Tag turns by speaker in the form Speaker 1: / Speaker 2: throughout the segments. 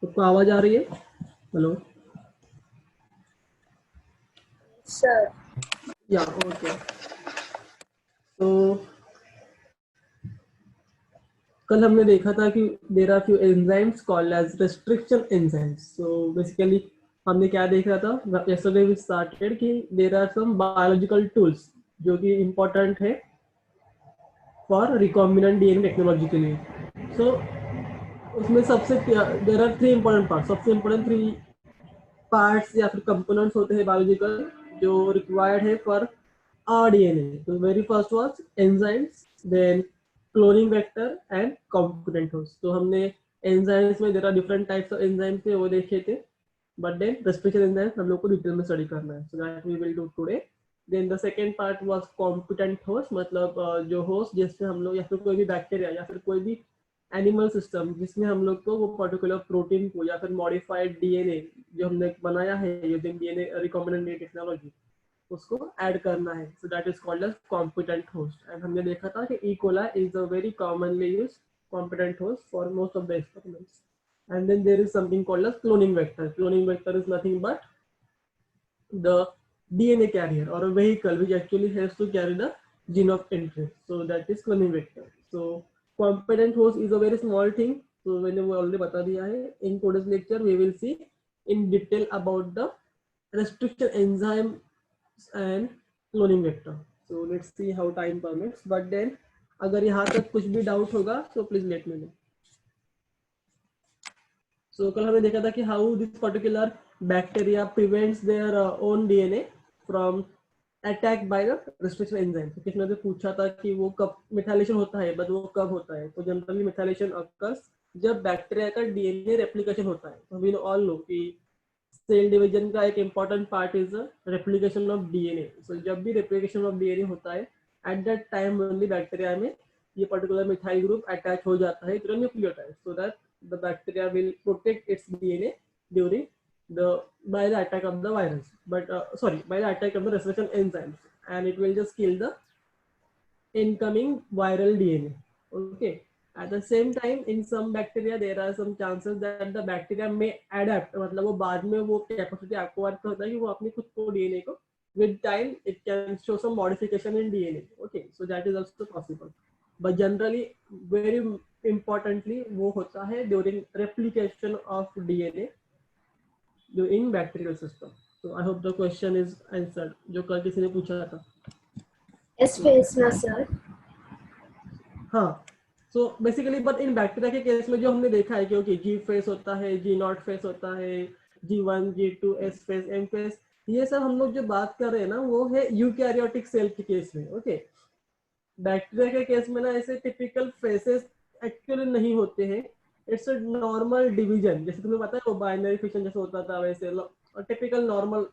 Speaker 1: आपको आवाज आ रही है? हेलो।
Speaker 2: Sir.
Speaker 1: या ओके। तो कल हमने देखा था कि there are few enzymes called as restriction enzymes. So basically हमने क्या देखा था, यस्टरडे वी स्टार्टेड कि there are some biological tools जो कि इम्पोर्टेंट है फॉर रिकॉम्बिनेंट डीएनए टेक्नोलॉजी के लिए। सो उसमें सबसे there are three important part, सबसे इम्पोर्टेंट थ्री पार्ट्स या फिर कंपोनेंट्स होते हैं बायोलॉजिकल जो रिक्वायर्ड है for RDNA. So very first was enzymes, then cloning vector and component host. तो हमने enzymes में there are different types of enzymes थे वो देखे थे, but then restriction enzymes हम लोग को डिटेल में स्टडी करना है, so that we will do today. Then the second part was competent host, मतलब जो host जिससे हम लोग या फिर कोई भी बैक्टीरिया या फिर कोई भी एनिमल सिस्टम जिसमें हम लोग को वो पर्टिकुलर प्रोटीन को या फिर मॉडिफाइड डीएनए जो हमने बनाया है यूजिंग डीएनए रिकॉम्बिनेंट टेक्नोलॉजी उसको ऐड करना है, so that is called as competent host. And हमने देखा था कि E coli is a very commonly used competent host for most of the experiments. And then there is something called as cloning vector. Cloning vector is nothing but the DNA carrier or a vehicle which actually has to carry the gene of interest, so that is cloning vector. So competent host is a very small thing, so मैंने वो already बता दिया है। In today's lecture we will see in detail about the restriction enzyme and cloning vector. So let's see how time permits, but then अगर यहाँ तक कुछ भी डाउट होगा so please let me know. So कल हमने देखा था कि how this particular bacteria prevents their own DNA from attacked by the restriction enzyme. तो किसी ने पूछा था कि वो कब मिथाइलेशन होता है, बट वो कब होता है? तो जनरली मिथाइलेशन occurs जब बैक्टीरिया का डीएनए रेप्लिकेशन होता है। तो वी ऑल नो कि सेल डिवीजन का एक important part is replication of DNA. So जब भी रेप्लिकेशन ऑफ डीएनए होता है at that time only bacteria में ये पर्टिकुलर मिथाइल ग्रुप अटैच हो जाता है to nucleotide, so that the bacteria will protect its DNA during by the attack of the virus, but by the attack of the restriction enzymes, and it will just kill the incoming viral DNA. Okay. At the same time, in some bacteria there are some chances that the bacteria may adapt, मतलब वो बाद में वो capacity acquire करता है कि वो अपने खुद को DNA को with time it can show some modification in DNA. Okay, so that is also possible. But generally very importantly वो होता है during replication of DNA in bacterial system. So I hope the question is answered जो कल किसी ने पूछा था।
Speaker 2: S phase ना sir.
Speaker 1: हाँ, so basically but in bacteria के केस में जो हमने देखा है क्योंकि जी फेस होता है, जी नॉट फेस होता है, G1 G2 S face M face, ये सब हम लोग जो बात कर रहे हैं ना वो है यूकैरियोटिक सेल के केस में। ओके, बैक्टीरिया के केस में ना ऐसे टिपिकल फेसेस एक्चुअली नहीं होते हैं, इट्स अ नॉर्मल डिवीजन। जैसे तुम्हें पता है वो बाइनरी फिशन जैसे होता था वैसे typical normal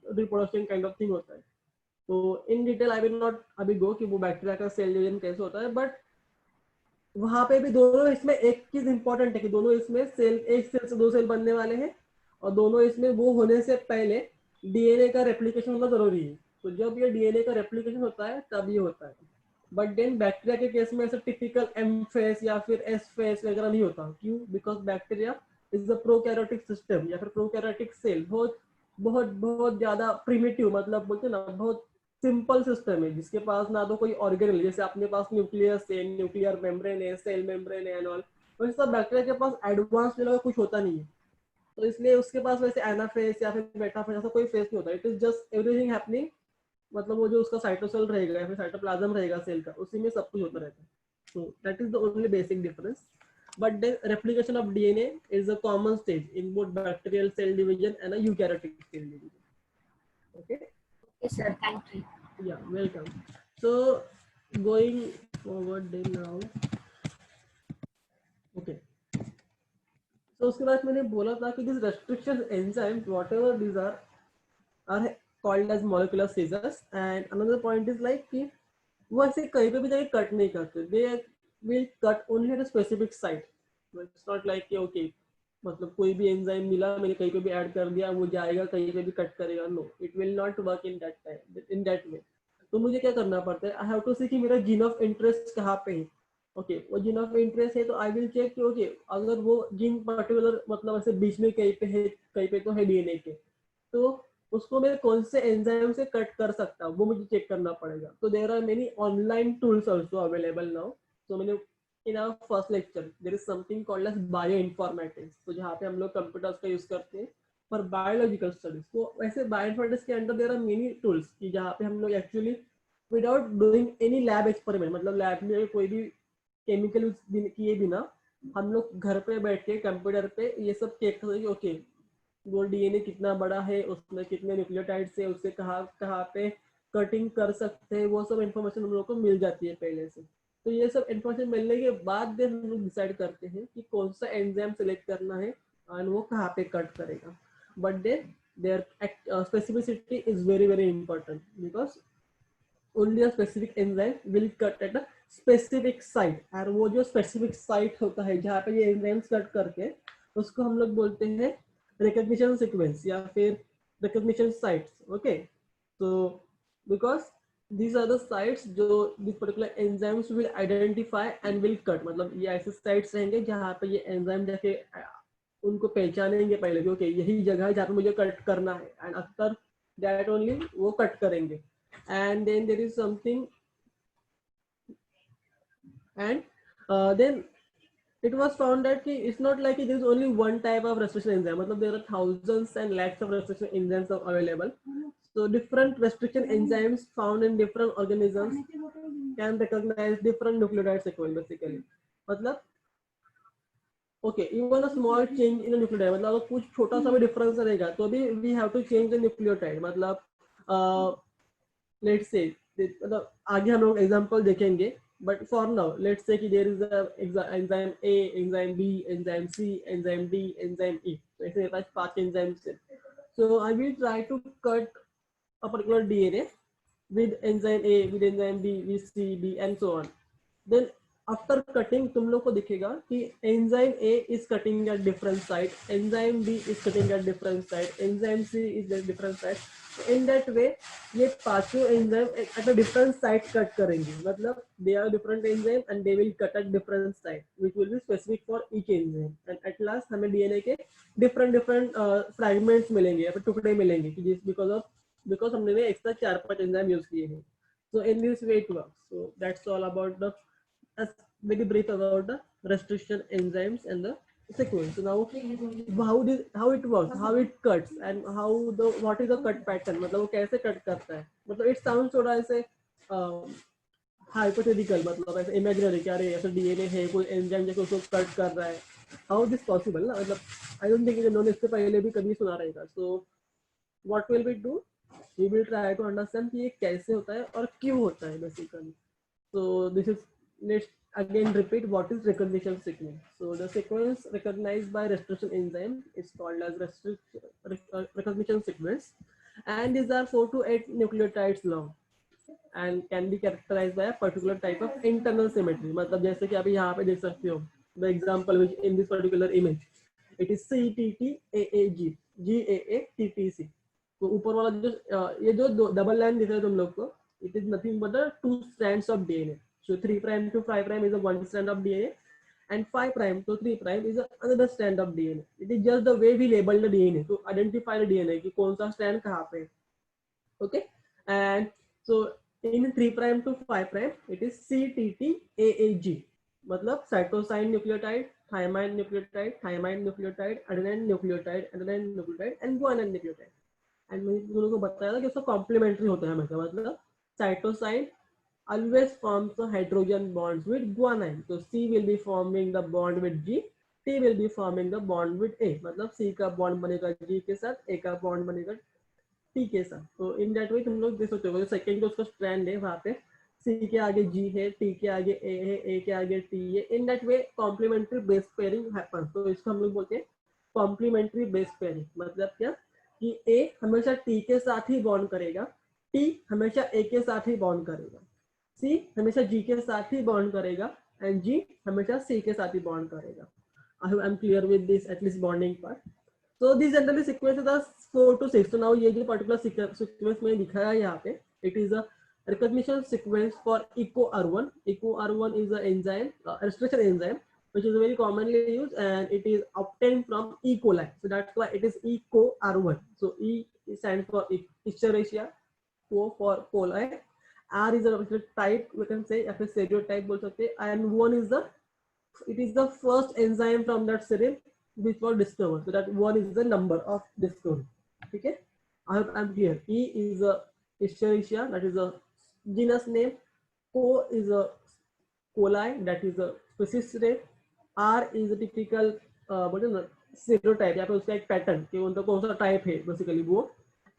Speaker 1: reproduction kind of thing होता है। तो in detail I will not अभी गो कि वो बैक्टीरिया का सेल डिवीजन कैसे होता है, बट वहां पे भी दोनों इसमें एक चीज इंपॉर्टेंट है कि दोनों इसमें सेल, एक सेल से दो सेल बनने वाले हैं और दोनों इसमें वो होने से पहले डीएनए का रेप्लिकेशन होना जरूरी है। तो जब ये डीएनए का रेप्लिकेशन होता है तब ये होता है, बट देन बैक्टीरिया के केस में ऐसा टिपिकल एम फेस या फिर एस फेस वगैरह नहीं होता। क्यों? Because bacteria is the prokaryotic system या फिर प्रोकैरियोटिक सेल बहुत बहुत बहुत ज्यादा प्रिमिटिव, मतलब बोलते हैं ना बहुत सिंपल सिस्टम है जिसके पास ना तो कोई ऑर्गेनल, जैसे अपने पास न्यूक्लियस है, न्यूक्लियर मेम्ब्रेन है, सेल मेम्ब्रेन है एंड ऑल, वैसे सब बैक्टीरिया के पास एडवांस लेवल का कुछ होता नहीं है। तो इसलिए उसके पास वैसे एनाफेस या फिर मेटाफेस ऐसा कोई फेस नहीं होता। It is just everything happening, मतलब वो जो उसका साइटोसेल रहेगा या फिर साइटोप्लाज्म रहेगा सेल का, उसी में सब कुछ होता रहता है। So that is the only basic difference, but the replication of DNA is a common stage in both bacterial cell division and a eukaryotic cell division. Okay.
Speaker 2: Yes sir. Thank you.
Speaker 1: Yeah, welcome. So going forward then now, okay, so उसके बाद मैंने बोला था कि these restriction enzymes whatever these are called as molecular scissors, and another point is like कि वो ऐसे कहीं पे भी जाके कट नहीं करते, they will cut only at a specific site. It's not like कि okay मतलब कोई भी एंजाइम मिला मैंने कहीं पे भी ऐड कर दिया वो जाएगा कहीं पे भी कट करेगा, no, it will not work in that time in that way. तो मुझे क्या करना पड़ता है, आई हैव टू सी कि मेरा जीन ऑफ इंटरेस्ट कहाँ पे है। ओके वो जीन ऑफ इंटरेस्ट है तो आई विल चेक कि ओके अगर वो जीन पर्टिकुलर मतलब ऐसे बीच में कहीं पे है, कहीं पे तो है डीएनए के, तो उसको मैं कौन से एंजाइम से कट कर सकता हूँ वो मुझे चेक करना पड़ेगा. तो there are many online tools also available now. तो मैंने in our first lecture there is something called as bioinformatics, तो जहाँ पे हम लोग कंप्यूटर्स का यूज करते हैं फॉर बायोलॉजिकल स्टडीज. तो वैसे बायो इन्फॉर्मेटिक्स के अंदर देयर आर मेनी टूल्स कि जहाँ पे हम लोग actually without doing any lab experiment, मतलब लैब में कोई भी केमिकल यूज किए बिना हम लोग घर पे बैठ के कंप्यूटर पे ये सब चेक करेंगे. ओके वो डीएनए कितना बड़ा है, उसमें कितने न्यूक्लियोटाइड्स है, उससे कहाँ कहाँ पे कटिंग कर सकते हैं, वो सब इन्फॉर्मेशन हम लोग को मिल जाती है पहले से. तो ये सब इन्फॉर्मेशन मिलने के बाद हम लोग डिसाइड करते हैं कि कौन सा एंजाइम सेलेक्ट करना है और वो कहाँ पे कट करेगा. But then there specificity is very very important because only a specific enzyme will cut at a specific site. और वो जो स्पेसिफिक साइट होता है जहाँ पे ये एंजाइम्स कट करके उसको हम लोग बोलते हैं रिकॉग्निशन सीक्वेंस या फिर रिकॉग्निशन साइट्स. ओके तो because these are the sites जो this particular enzymes will identify and will cut, मतलब ये ऐसे साइट्स रहेंगे जहाँ पे ये एंजाइम जाके उनको पहचानेंगे पहले कि ओके यही जगह है जहाँ पे मुझे कट करना है एंड आफ्टर दैट ओनली वो कट करेंगे. And then there is something and then it was found that it's not like there is only one type of restriction enzyme, मतलब there are thousands and lakhs of restriction enzymes are available. So different restriction enzymes found in different organisms can recognize different nucleotide sequence basically. मतलब okay even a small change in nucleotide, मतलब अगर कुछ छोटा सा भी difference रहेगा तो भी we have to change the nucleotide. मतलब लेट्स से मतलब आगे हम लोग एग्जांपल देखेंगे but for now let's say कि there is enzyme A, enzyme B, enzyme C, enzyme D, enzyme E. तो ऐसे मेरे पास 5 एंजाइम्स है. So I will try to cut a particular DNA with enzyme A, with enzyme B, with C, D and so on. Then after cutting तुम लोग को दिखेगा कि enzyme A is cutting at different site, enzyme B is cutting at different site, enzyme C is at different site. In that way ये पांचों enzyme at a different site cut करेंगे, मतलब they are different enzyme and they will cut at different site which will be specific for each enzyme. And at last हमें DNA के different fragments मिलेंगे या फिर टुकड़े मिलेंगे कि because हमने ने एक्स्ट्रा 4-5 एंजाइम यूज किए हैं. So in this way it works. So that's all about the very brief about the restriction enzymes and the sequence. So now how it works, how it cuts and how the what is the cut pattern, मतलब वो कैसे cut करता है. मतलब it sounds थोड़ा ऐसे hypothetical, मतलब ऐसे इमेजिनरी क्या रे ऐसे डीएनए है कोई एंजाइम जैसे उसको कट कर रहा है. हाउ दिस पॉसिबल ना, मतलब आई डोंट थिंक इन्होंने इससे पहले भी कभी सुना रहेगा. So what will we do, we will try to understand कि ये कैसे होता है और क्यों होता है basically. So this is, let's again repeat what is recognition sequence. So the sequence recognized by restriction enzyme is called as recognition sequence, and these are 4 to 8 nucleotides long and can be characterized by a particular type of internal symmetry. मतलब जैसे कि अभी यहाँ पे देख सकते हो the example which in this particular image it is CTTAAG GAATTC. तो ऊपर वाला जो ये जो डबल लाइन दिख रहा है तुम लोग को, it is nothing but the 2 strands of DNA. So 3 prime to 5 prime is a one strand of DNA and 5 prime to 3 prime is another strand of DNA. It is just the way we label the DNA to identify the DNA कि कौन सा strand कहाँ पे. Okay, and so in 3 prime to 5 prime it is CTTAAG, मतलब cytosine nucleotide, thymine nucleotide, adenine nucleotide and guanine nucleotide. And मैंने तुम लोगों को बताया था कि उसका कॉम्प्लीमेंट्री होता है हमेशा, मतलब cytosine always forms the hydrogen bonds with guanine. So C will be forming the bond with G, T will be forming the bond with A. मतलब C का बॉन्ड बनेगा G के साथ, A का बॉन्ड बनेगा T के साथ. तो इन दैट वे तुम लोग देख सकते हो सेकंड जो उसका स्ट्रैंड है वहाँ पे C के आगे G है, T के आगे A है, A के आगे T है. In that way complementary base pairing happens. तो इसको हम लोग बोलते हैं कॉम्प्लीमेंट्री बेस पेयरिंग. मतलब क्या कि A हमेशा T के साथ ही बॉन्ड करेगा, T हमेशा A के साथ ही बॉन्ड करेगा, C हमेशा G के साथ ही बॉन्ड करेगा एंड G हमेशा C के साथ ही बॉन्ड करेगा. I am clear with this at least bonding part. So these generally sequences are 4 to 6. So now ये जो particular sequence में दिखाया है यहाँ पे, it is a recognition sequence for EcoR1. EcoR1 is an enzyme, restriction enzyme, which is very commonly used, and it is obtained from E. coli. So that's why it is EcoR1. So E stands for Escherichia, O for coli, R is a type, we can say, a stereotype बोल सकते हैं, and one is the, it is the first enzyme from that series which was discovered. So that one is the number of discovery. Okay, I hope I'm clear. E is a Escherichia, that is a genus name. O is a coli, that is a species name. R is a typical stereotype, या फिर उसका एक pattern कि उनका कौन सा type है basically वो,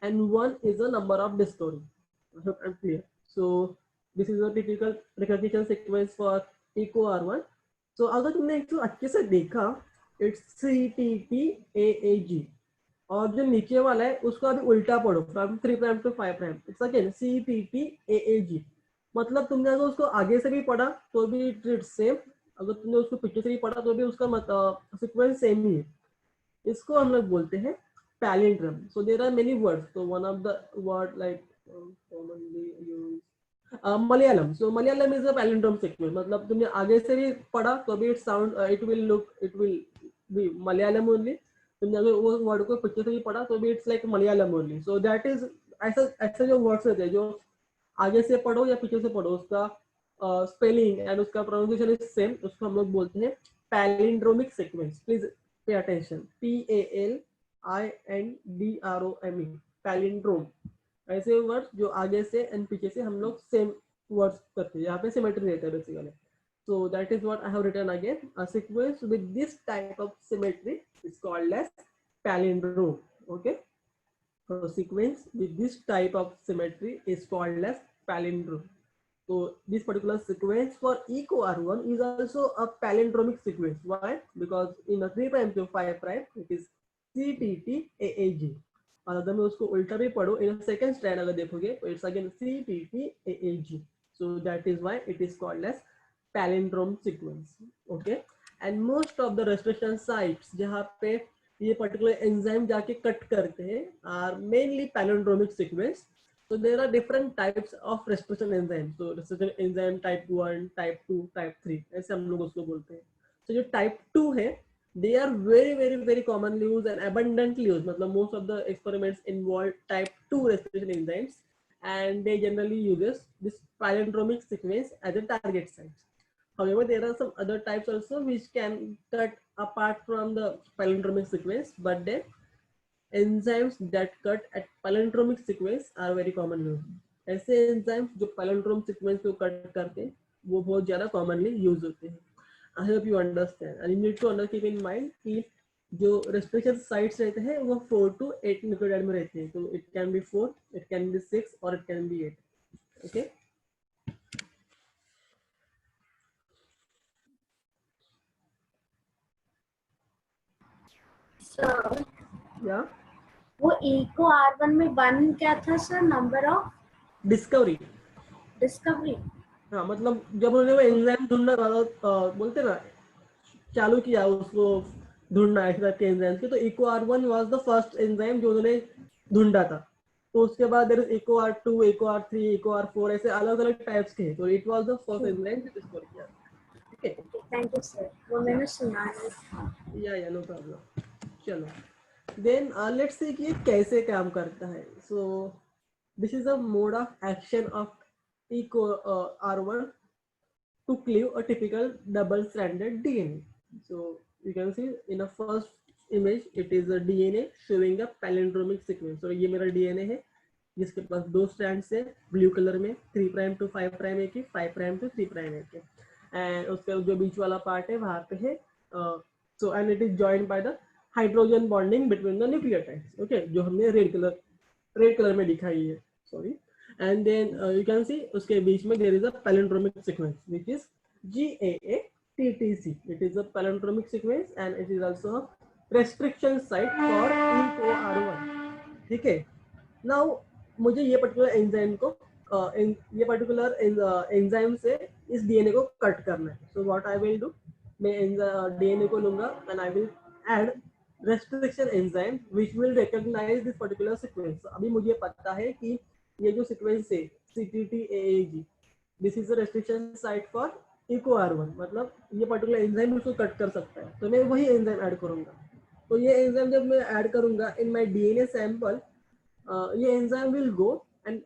Speaker 1: and one is the number of discovery. I hope I'm clear. So this is a typical recognition sequence for EcoR1. So अगर तुमने एक अच्छे से देखा, it's CTTAAG, और जो नीचे वाला है उसको अभी उल्टा पढ़ो, from 3 prime to 5 prime. It's again CTTAAG. मतलब तुमने अगर उसको आगे से भी पढ़ा तो भी इट्स सेम, अगर तुमने उसको पीछे से भी पढ़ा तो भी उसका सीक्वेंस सेम ही है. इसको हम लोग बोलते हैं palindrome. So there are many words. तो one of the word like commonly used Malayalam. So Malayalam is a palindrome sequence. मतलब तुमने आगे से भी पढ़ा तो भी it will be Malayalam only. तुमने अगर वो वर्ड को पीछे से भी पढ़ा तो भी it's like Malayalam only. So that is ऐसा ऐसे जो वर्ड्स रहते हैं जो आगे से पढ़ो या पीछे से पढ़ो उसका स्पेलिंग एंड उसका प्रोनाउंसिएशन इज सेम, उसको हम लोग बोलते हैं palindromic sequence. Please pay attention. PALINDROME, palindrome. ऐसे वर्ड्स जो आगे से एंड पीछे से हम लोग सेम वर्ड्स करते हैं, यहाँ पे सिमेट्री रहता है basically. So that is what I have written again. A sequence with this type of symmetry is called as palindrome. Okay. So sequence with this type of symmetry is called as palindrome. So this particular sequence for EcoR1 is also a palindromic sequence. Why? Because in a 3 prime to 5 prime it is CTTAAG. और अगर मैं उसको उल्टा भी पढ़ूं in a second strand अगर देखोगे तो it's again CTTAAG. So that is why it is called as palindrome sequence. Okay. And most of the restriction sites जहाँ पे ये particular enzyme जाके कट करते हैं are mainly palindromic sequence. So there are different types of restriction enzymes. So restriction enzyme type 1, type 2, type 3 ऐसे हम लोग उसको बोलते हैं. So जो type 2 है they are very commonly used and abundantly used. मतलब most of the experiments involve type 2 restriction enzymes and they generally uses this palindromic sequence as a target site. However, there are some other types also which can cut apart from the palindromic sequence, but then enzymes that cut at palindromic sequence are very commonly used. ऐसे enzymes जो palindrome sequence को cut करते हैं वो बहुत ज़्यादा commonly use होते हैं. I hope you understand. And you need to keep in mind कि जो restriction sites रहते हैं वो 4 to 8 nucleotide में रहते हैं. तो it can be 4, it can be 6 or it can be 8. Okay.
Speaker 2: Sir
Speaker 1: Yeah.
Speaker 2: वो EcoR1 में 1 क्या था सर, नंबर ऑफ
Speaker 1: डिस्कवरी. हाँ मतलब जब उन्होंने वो एंजाइम ढूंढना बोलते ना चालू किया उसको ढूंढना इस टाइप के एंजाइम के, तो EcoR1 was the first enzyme जो उन्होंने ढूंढा था. तो उसके बाद there is EcoR2, EcoR3, EcoR4 ऐसे अलग अलग टाइप्स के. तो it was the first enzyme जो डिस्कवर किया. ठीक है.
Speaker 2: थैंक यू सर, वो मैंने सुना है.
Speaker 1: या नो प्रॉब्लम. चलो देन लेट्स सी कि ये कैसे काम करता है. सो this is a mode of action of EcoR1 to cleave a typical double-stranded DNA. So you can see in a first image it is a DNA showing a palindromic sequence. So ये मेरा DNA है जिसके पास 2 strands है blue colour में, 3 prime to 5 prime एक है, 5 prime to 3 prime एक है, एंड उसका जो बीच वाला पार्ट है वहाँ पे है. So and it is joined by the hydrogen bonding between the nucleotides. Okay, जो हमने रेड कलर में दिखाई है. Sorry. And then you can see उसके बीच में there is a palindromic sequence which is GAATTC. It is a palindromic sequence and it is also a restriction site for EcoR1. ठीक है. Now मुझे ये particular enzyme को ये particular enzyme से इस DNA को कट करना है. So what I will do, मैं DNA को लूँगा and I will add restriction enzyme which will recognize this particular sequence. अभी मुझे पता है कि ये जो सीक्वेंस है CTTAAG. This is the restriction site for eco R1, मतलब ये पर्टिकुलर एंजाइम उसको कट कर सकता है, तो मैं वही एंजाइम ऐड करूंगा। तो ये एंजाइम जब मैं ऐड करूंगा इन माय DNA सैंपल, ये एंजाइम विल गो एंड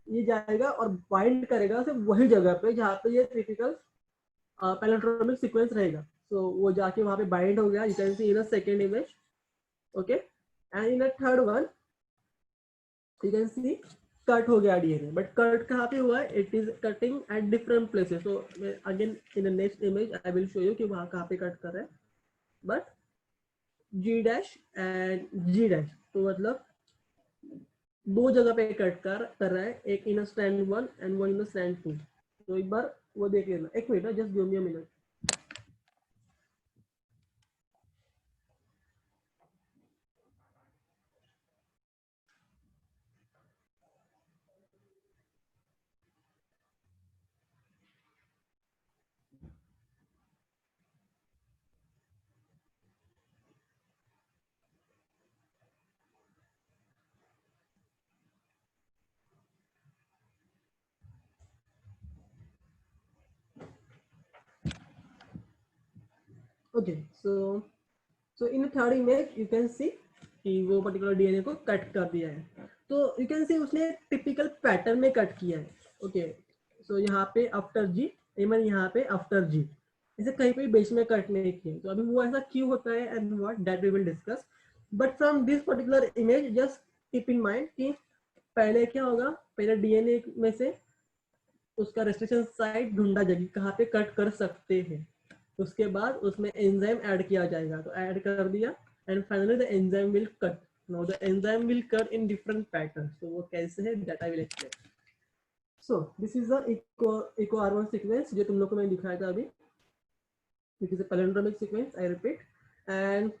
Speaker 1: ये जाएगा और बाइंड करेगा सिर्फ वही जगह पे जहाँ पे ये टिपिकल पैलिंड्रोमिक सीक्वेंस रहेगा। सो वो जाके वहाँ पे बाइंड हो गया, you can C in a second image, okay. And in a third one you can C cut हो गया DNA, बट कट कहाँ पे हुआ है, it is cutting at different places. So again in the next image I will show you कि वहाँ कहाँ पे कट कर रहा है, but G dash and G dash, तो मतलब दो जगह पे कट कर रहा है, एक in stand 1 and one in stand 2। तो एक बार वो देख लेना, एक minute, just give me a minute. Okay, so in third image you can सी कि वो पर्टिकुलर DNA को कट कर दिया है। तो यू कैन सी उसने टिपिकल पैटर्न में कट किया है, ओके। सो यहाँ पे आफ्टर G, इवन यहाँ पे आफ्टर G, ऐसे कहीं पे बीच में कट नहीं किया। तो अभी वो ऐसा क्यों होता है and what that we will discuss, but from this particular image just keep in mind कि पहले क्या होगा, पहले DNA में से उसका रेस्ट्रिक्शन साइट ढूंढा जाएगी कहाँ पे कट कर सकते हैं, उसके बाद उसमें एंजाइम ऐड किया जाएगा, तो ऐड कर दिया and finally the enzyme will cut. Now the enzyme will cut in different pattern, तो वो कैसे है that I will explain. So this is the eco R1 sequence जो तुम लोग को मैंने दिखाया था अभी, which is a palindromic sequence, I repeat, and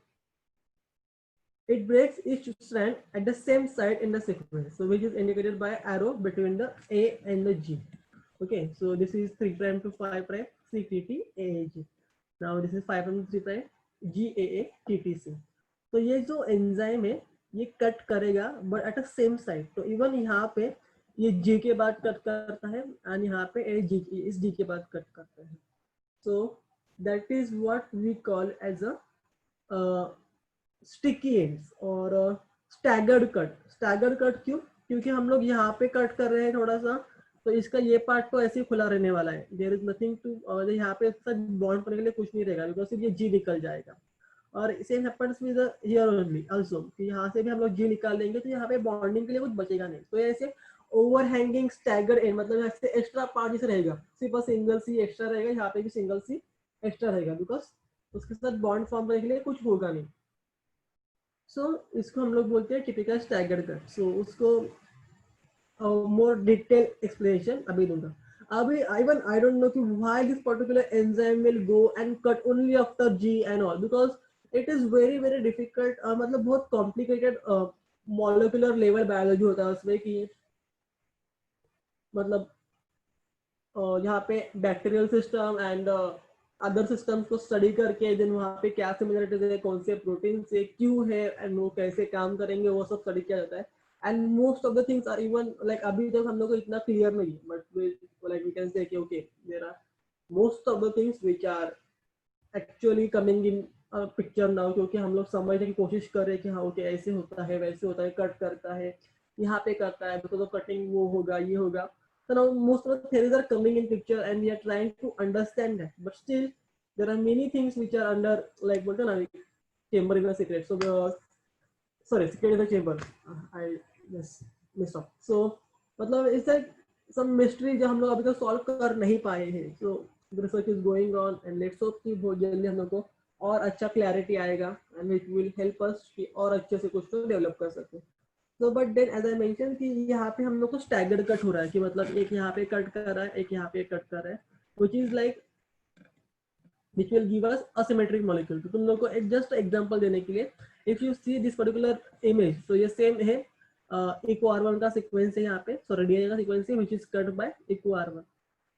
Speaker 1: it breaks each strand at the same site in the sequence, so which is indicated by arrow between the A and the G. Okay, so this is 3' to 5' CTTAAG. Now this is 5' to 3' GAATTC. तो ये जो enzyme है ये cut करेगा but at a same site, तो even यहाँ पे ये G के बाद कट करता है एंड यहाँ पे इस G के बाद कट करता है। So that is what we call as a sticky ends और स्टैगर्ड कट। स्टैगर्ड कट क्यों, क्योंकि हम लोग यहाँ पे कट कर रहे हैं थोड़ा सा, तो इसका ये पार्ट तो ऐसे ही खुला रहने वाला है, देयर इज नथिंग टू, और यहाँ पे बॉन्ड करने के लिए कुछ नहीं रहेगा बिकॉज ये जी निकल जाएगा। और same happens with here only also कि यहाँ से भी हम लोग जी निकाल देंगे तो यहाँ पे बॉन्डिंग के लिए कुछ बचेगा नहीं। तो ऐसे ओवरहैंगिंग स्टैगर्ड एंड, मतलब यहाँ से एक्स्ट्रा पार्ट जैसे रहेगा, सिर्फ सिंगल सी एक्स्ट्रा रहेगा, यहाँ पे भी सिंगल सी एक्स्ट्रा रहेगा बिकॉज उसके साथ बॉन्ड फॉर्म करने के लिए कुछ होगा नहीं। सो इसको हम लोग बोलते हैं टिपिकल स्टैगर्ड कट। सो उसको मोर डिटेल एक्सप्लेनेशन अभी दूंगा। अभी इवन आई डोंट नो कि why this particular enzyme will go and cut only after G and all, because it is very very difficult, मतलब बहुत कॉम्प्लिकेटेड मॉलिक्यूलर लेवल बायोलॉजी होता है उसमें कि मतलब यहाँ पे bacterial system and other systems को स्टडी करके देन वहाँ पे क्या सिमिलरिटीज है, कौन से प्रोटीन से क्यों है एंड वो कैसे काम करेंगे, वो सब स्टडी किया जाता है। And most of the things are even like अभी तक हम लोग को इतना क्लियर नहीं है, but like we can say कि okay there are most of the things which are actually coming in picture now, क्योंकि हम लोग समझने की कोशिश कर रहे हैं कि हाँ ओके ऐसे होता है वैसे होता है, कट करता है यहाँ पे करता है बिकॉज ऑफ कटिंग, वो होगा ये होगा। So now most of the theories are coming in picture and we are trying to understand that, but still there are many things which are under like what chamber in a secret. So sorry, secret in the chamber. I just missed off. So मतलब it's like some mystery जो हम लोग अभी तक solve कर नहीं पाए हैं. So the research is going on and let's hope कि बहुत जल्दी हम लोग को और अच्छा clarity आएगा and it will help us कि और अच्छे से कुछ तो develop कर सके. तो but then as I mention कि यहाँ पे हम लोग को स्टैगर्ड कट हो रहा है कि मतलब एक यहाँ पे कट कर रहा है एक यहाँ पे कट कर रहा है, which is like which will give us asymmetric molecule. तो तुम लोग को एक जस्ट एग्जांपल देने के लिए, if you see this particular image, तो ये सेम है इको R1 का सीक्वेंस है यहाँ पे, सॉरी DNA का सीक्वेंस है which is cut by eco R1।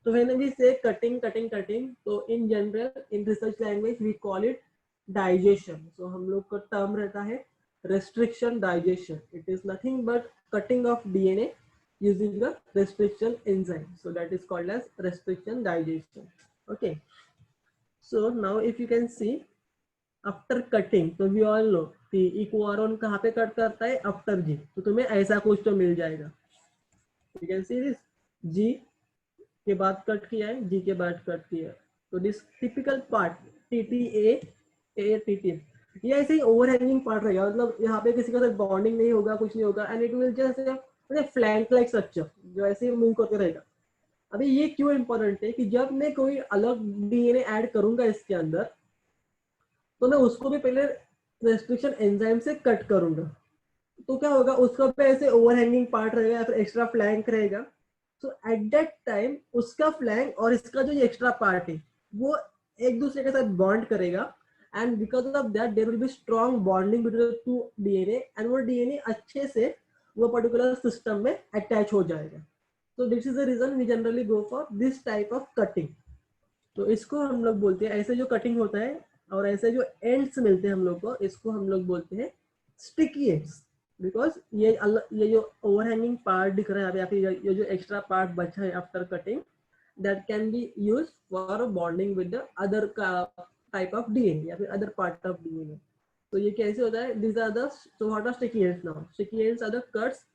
Speaker 1: तो when we say cutting cutting cutting, तो in general in research language we call it digestion. So हम लोग का टर्म रहता है restriction digestion. It is nothing but cutting of DNA using a restriction enzyme. So that is called as restriction digestion. Okay. So now if you can see, after cutting तो we all know कि इक्वारॉन कहाँ पे cut करता है, after जी. तो तुम्हें ऐसा कुछ तो मिल जाएगा. यू कैन सी दिस, जी के बाद कट किया है, जी के बाद कट किया है. तो this typical part T T A T T, ये ऐसे ही ओवरहैंगिंग पार्ट रहेगा. मतलब यहाँ पे किसी का साथ बॉन्डिंग नहीं होगा, कुछ नहीं होगा, and it will just flank like structure जो ऐसे मूव करते रहेगा. अभी ये क्यों इंपॉर्टेंट है कि जब मैं कोई अलग डीएनए ऐड करूंगा इसके अंदर, तो मैं उसको भी पहले रेस्ट्रिक्शन एंजाइम से कट करूंगा. तो क्या होगा, उसका पे ऐसे ओवरहैंगिंग पार्ट रहेगा या फिर एक्स्ट्रा फ्लैंक रहेगा. सो एट दैट टाइम उसका फ्लैंक और इसका जो एक्स्ट्रा पार्ट है वो एक दूसरे के साथ बॉन्ड करेगा, and because of that there will be strong bonding between the two DNA, and वो डीएनए अच्छे से वो पर्टिकुलर सिस्टम में अटैच हो जाएगा. तो this is the reason we generally go for this type of cutting. तो इसको हम लोग बोलते हैं, ऐसे जो कटिंग होता है और ऐसे जो एंड्स मिलते हैं हम लोग को, इसको हम लोग बोलते हैं स्टिकी एंड्स. बिकॉज ये जो ओवरहैंगिंग पार्ट दिख रहा है या फिर ये जो एक्स्ट्रा पार्ट बचा है after cutting, that can be use for bonding with the other type of DNA या फिर अदर पार्ट ऑफ डीएनए. तो ये कैसे होता है, this are the, so what are sticky ends now? Sticky ends are the cuts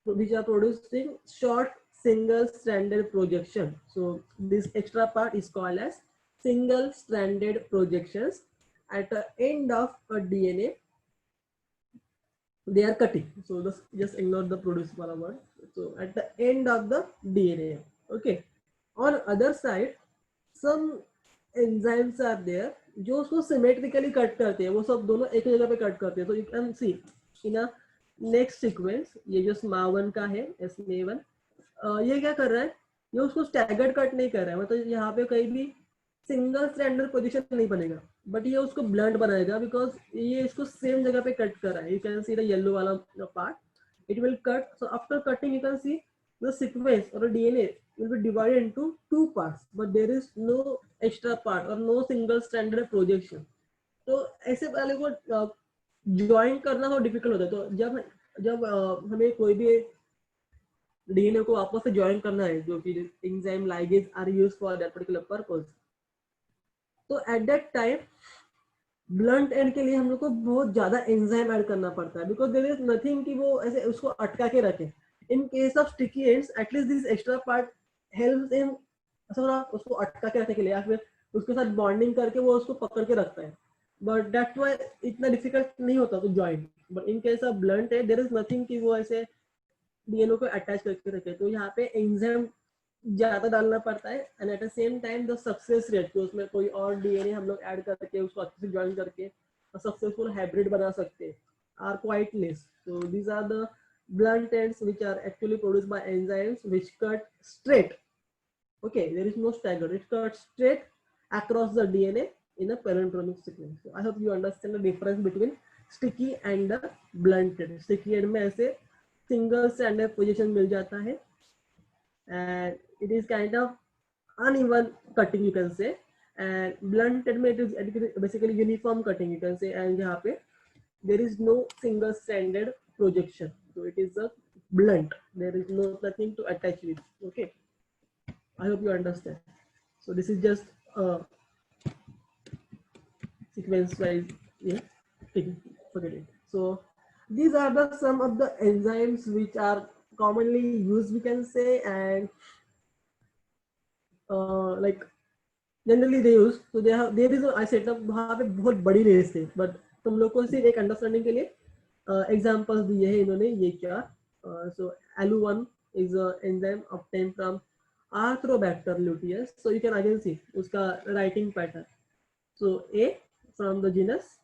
Speaker 1: which are producing short single stranded projection. So this extra part is called as single stranded projections. At the end of a DNA they are cutting, so just ignore the produce word. So at the end of the DNA, okay. On other side some enzymes are there जो उसको symmetrically cut करते हैं, वो सब दोनों एक जगह पे कट करते हैं. तो you can C in a next sequence, ये जो SMA1 का है, SMA1, ये क्या कर रहा है, ये उसको स्टैगर्ड कट नहीं कर रहा है. मतलब यहाँ पे कहीं भी सिंगल स्टैंडर्ड पोजीशन नहीं बनेगा, बट ये उसको ब्लंट बनाएगा बिकॉज ये इसको सेम जगह पे कट कर रहा है. You can see the yellow वाला part, it will cut. So after cutting you can see the sequence और DNA will be divided into two parts, but there is no extra part or no single stranded projection. तो ऐसे वाले को join करना बहुत difficult होता है. तो जब हमें कोई भी डीएनए को वापस से ज्वाइन करना है, जो कि enzyme ligase are used for that particular purpose, तो at that time blunt end के लिए हम लोग को बहुत ज्यादा एंजाइम ऐड करना पड़ता है, बिकॉज देयर इज नथिंग कि वो ऐसे उसको अटका के रखे. इन case of sticky ends at least this extra part helps in थोड़ा उसको अटका के रखने के लिए, या फिर उसके साथ बॉन्डिंग करके वो उसको पकड़ के रखता है. बट दैट्स व्हाई इतना डिफिकल्ट नहीं होता तो join. But in case of blunt है, देयर इज नथिंग कि वो ऐसे डीएनए को अटैच करके रखे. तो यहाँ पे एंजाइम ज्यादा डालना पड़ता है, and at the same time the success rate, तो उसमें कोई और डीएनए हम लोग ऐड करके उसको अच्छे से ज्वाइन करके सक्सेसफुल हाइब्रिड बना सकते हैं, are quite less. So these are the blunt ends which are actually produced by enzymes which cut straight. Okay, there is no stagger, it cuts straight across the DNA in a palindromic sequence. So I hope you understand the difference between sticky and the blunted. Sticky end में ऐसे single stranded position मिल जाता है, and it is kind of uneven cutting you can say, and blunted में it is basically uniform cutting you can say, and यहाँ पे there is no single stranded projection, so it is a blunt, there is nothing to attach with. Okay, I hope you understand. So this is just sequence wise, yeah, forget it. So these are the some of the enzymes which are commonly used we can say, and like generally they use. So they have, there is a, I set up वहाँ पे बहुत बड़ी race है, but तुम लोग को सिर्फ एक अंडरस्टैंडिंग के लिए एग्जांपल्स दिए हैं इन्होंने. ये क्या, सो ALU1 is a enzyme obtained from Arthrobacter luteus. So you can again see उसका writing pattern. So A from the genus,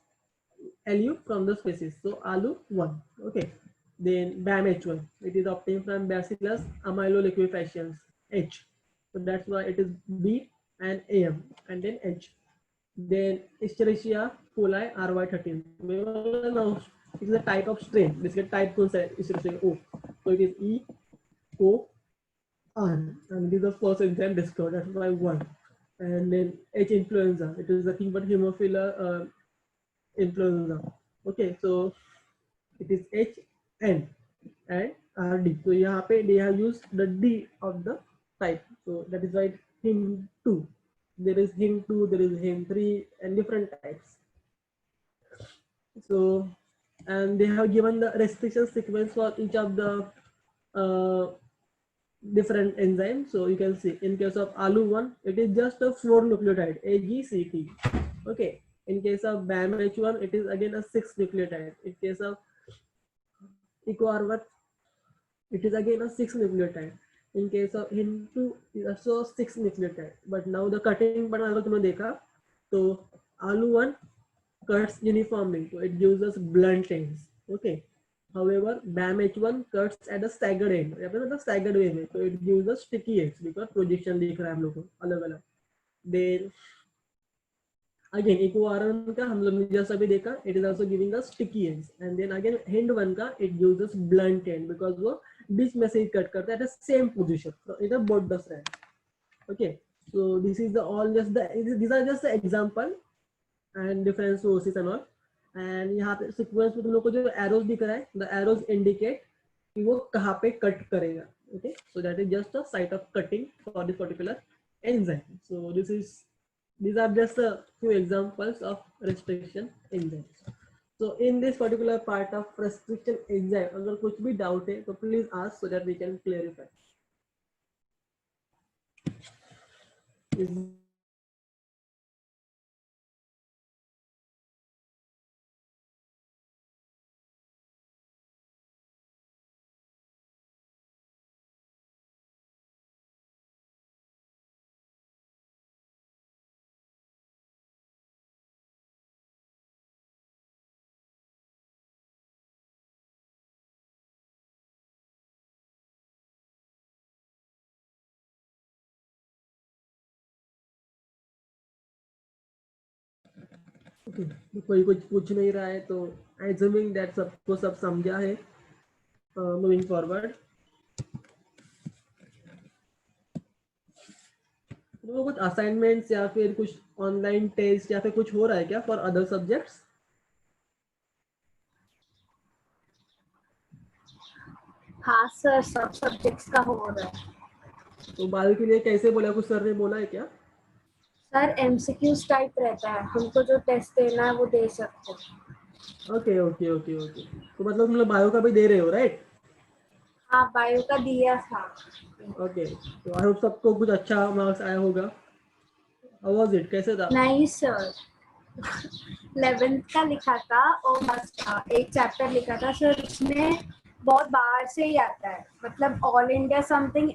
Speaker 1: LU from the species. So ALU1. Okay. Then BAMH1, it is obtained from Bacillus amyloliquefaciens, H. So that's why it is B and AM, and then H. Then Escherichia coli RY13. Now it is a type of strain. Basically type कौन सा है? Escherichia O. So it is E O R, and this is the first enzyme discovered. That's why 1. And then H influenza. It is nothing but Haemophilus influenza. Okay, so it is HN, and RD. So यहाँ पे they have used the D of the type. So that is why him2. There is him2, there is him3, and different types. So, and they have given the restriction sequence for each of the uh, different enzymes. So you can see in case of ALU1, it is just a 4 nucleotide, AGCT. Okay. In case of BAMH1, it is again a 6 nucleotide. In case of EcoR1, it is again a 6 nucleotide. In case of HIN2, it is also 6 nucleotide. But now the cutting button अगर तुमने देखा तो ALU1 cuts uniformly, so it gives us blunt ends. Okay. However, BAMH1 cuts at a staggered end. या फिर मतलब staggered way में, so it gives us sticky ends because projection दिख रहा है हम लोग को अलग अलग. Then again EcoR1 का हम लोग ने जैसा अभी देखा, it is also giving us sticky ends. And then again HIND1 का it gives us blunt end because वो बीच में से ही कट करता है at the same position. So it is both the strands. Okay. So this is the all just the these are just the example and different sources and all. And यहाँ पे sequence में तुम लोग को जो arrows दिख रहा है, the arrows indicate कि वो कहाँ पे कट करेगा. Okay, so that is just a site of cutting for this particular enzyme. So these are just a few examples of restriction enzymes. So in this particular part of restriction enzyme, अगर कुछ भी doubt है तो please ask so that we can clarify. Okay. कोई कुछ पूछ नहीं रहा है तो assuming that सबको सब समझा है. Moving forward, तो कुछ असाइनमेंट्स या फिर कुछ ऑनलाइन टेस्ट या फिर कुछ हो रहा है क्या फॉर अदर सब्जेक्ट्स?
Speaker 2: हाँ सर, सब सब्जेक्ट्स का हो रहा है.
Speaker 1: तो बायो के लिए कैसे बोला, कुछ सर ने बोला है क्या?
Speaker 2: सर एमसीक्यूज टाइप रहता है, हमको जो टेस्ट देना है वो दे सकते हैं.
Speaker 1: Okay okay okay okay. तो मतलब तुम लोग बायो का भी दे रहे हो, राइट?
Speaker 2: हाँ, बायो का दिया था.
Speaker 1: ओके. तो आई होप सबको कुछ अच्छा मार्क्स आया होगा. हाउ वाज इट, कैसे था?
Speaker 2: नहीं सर, 11th का लिखा था और बस एक चैप्टर लिखा था सर. उसमें बहुत बाहर से ही आता है, मतलब all India something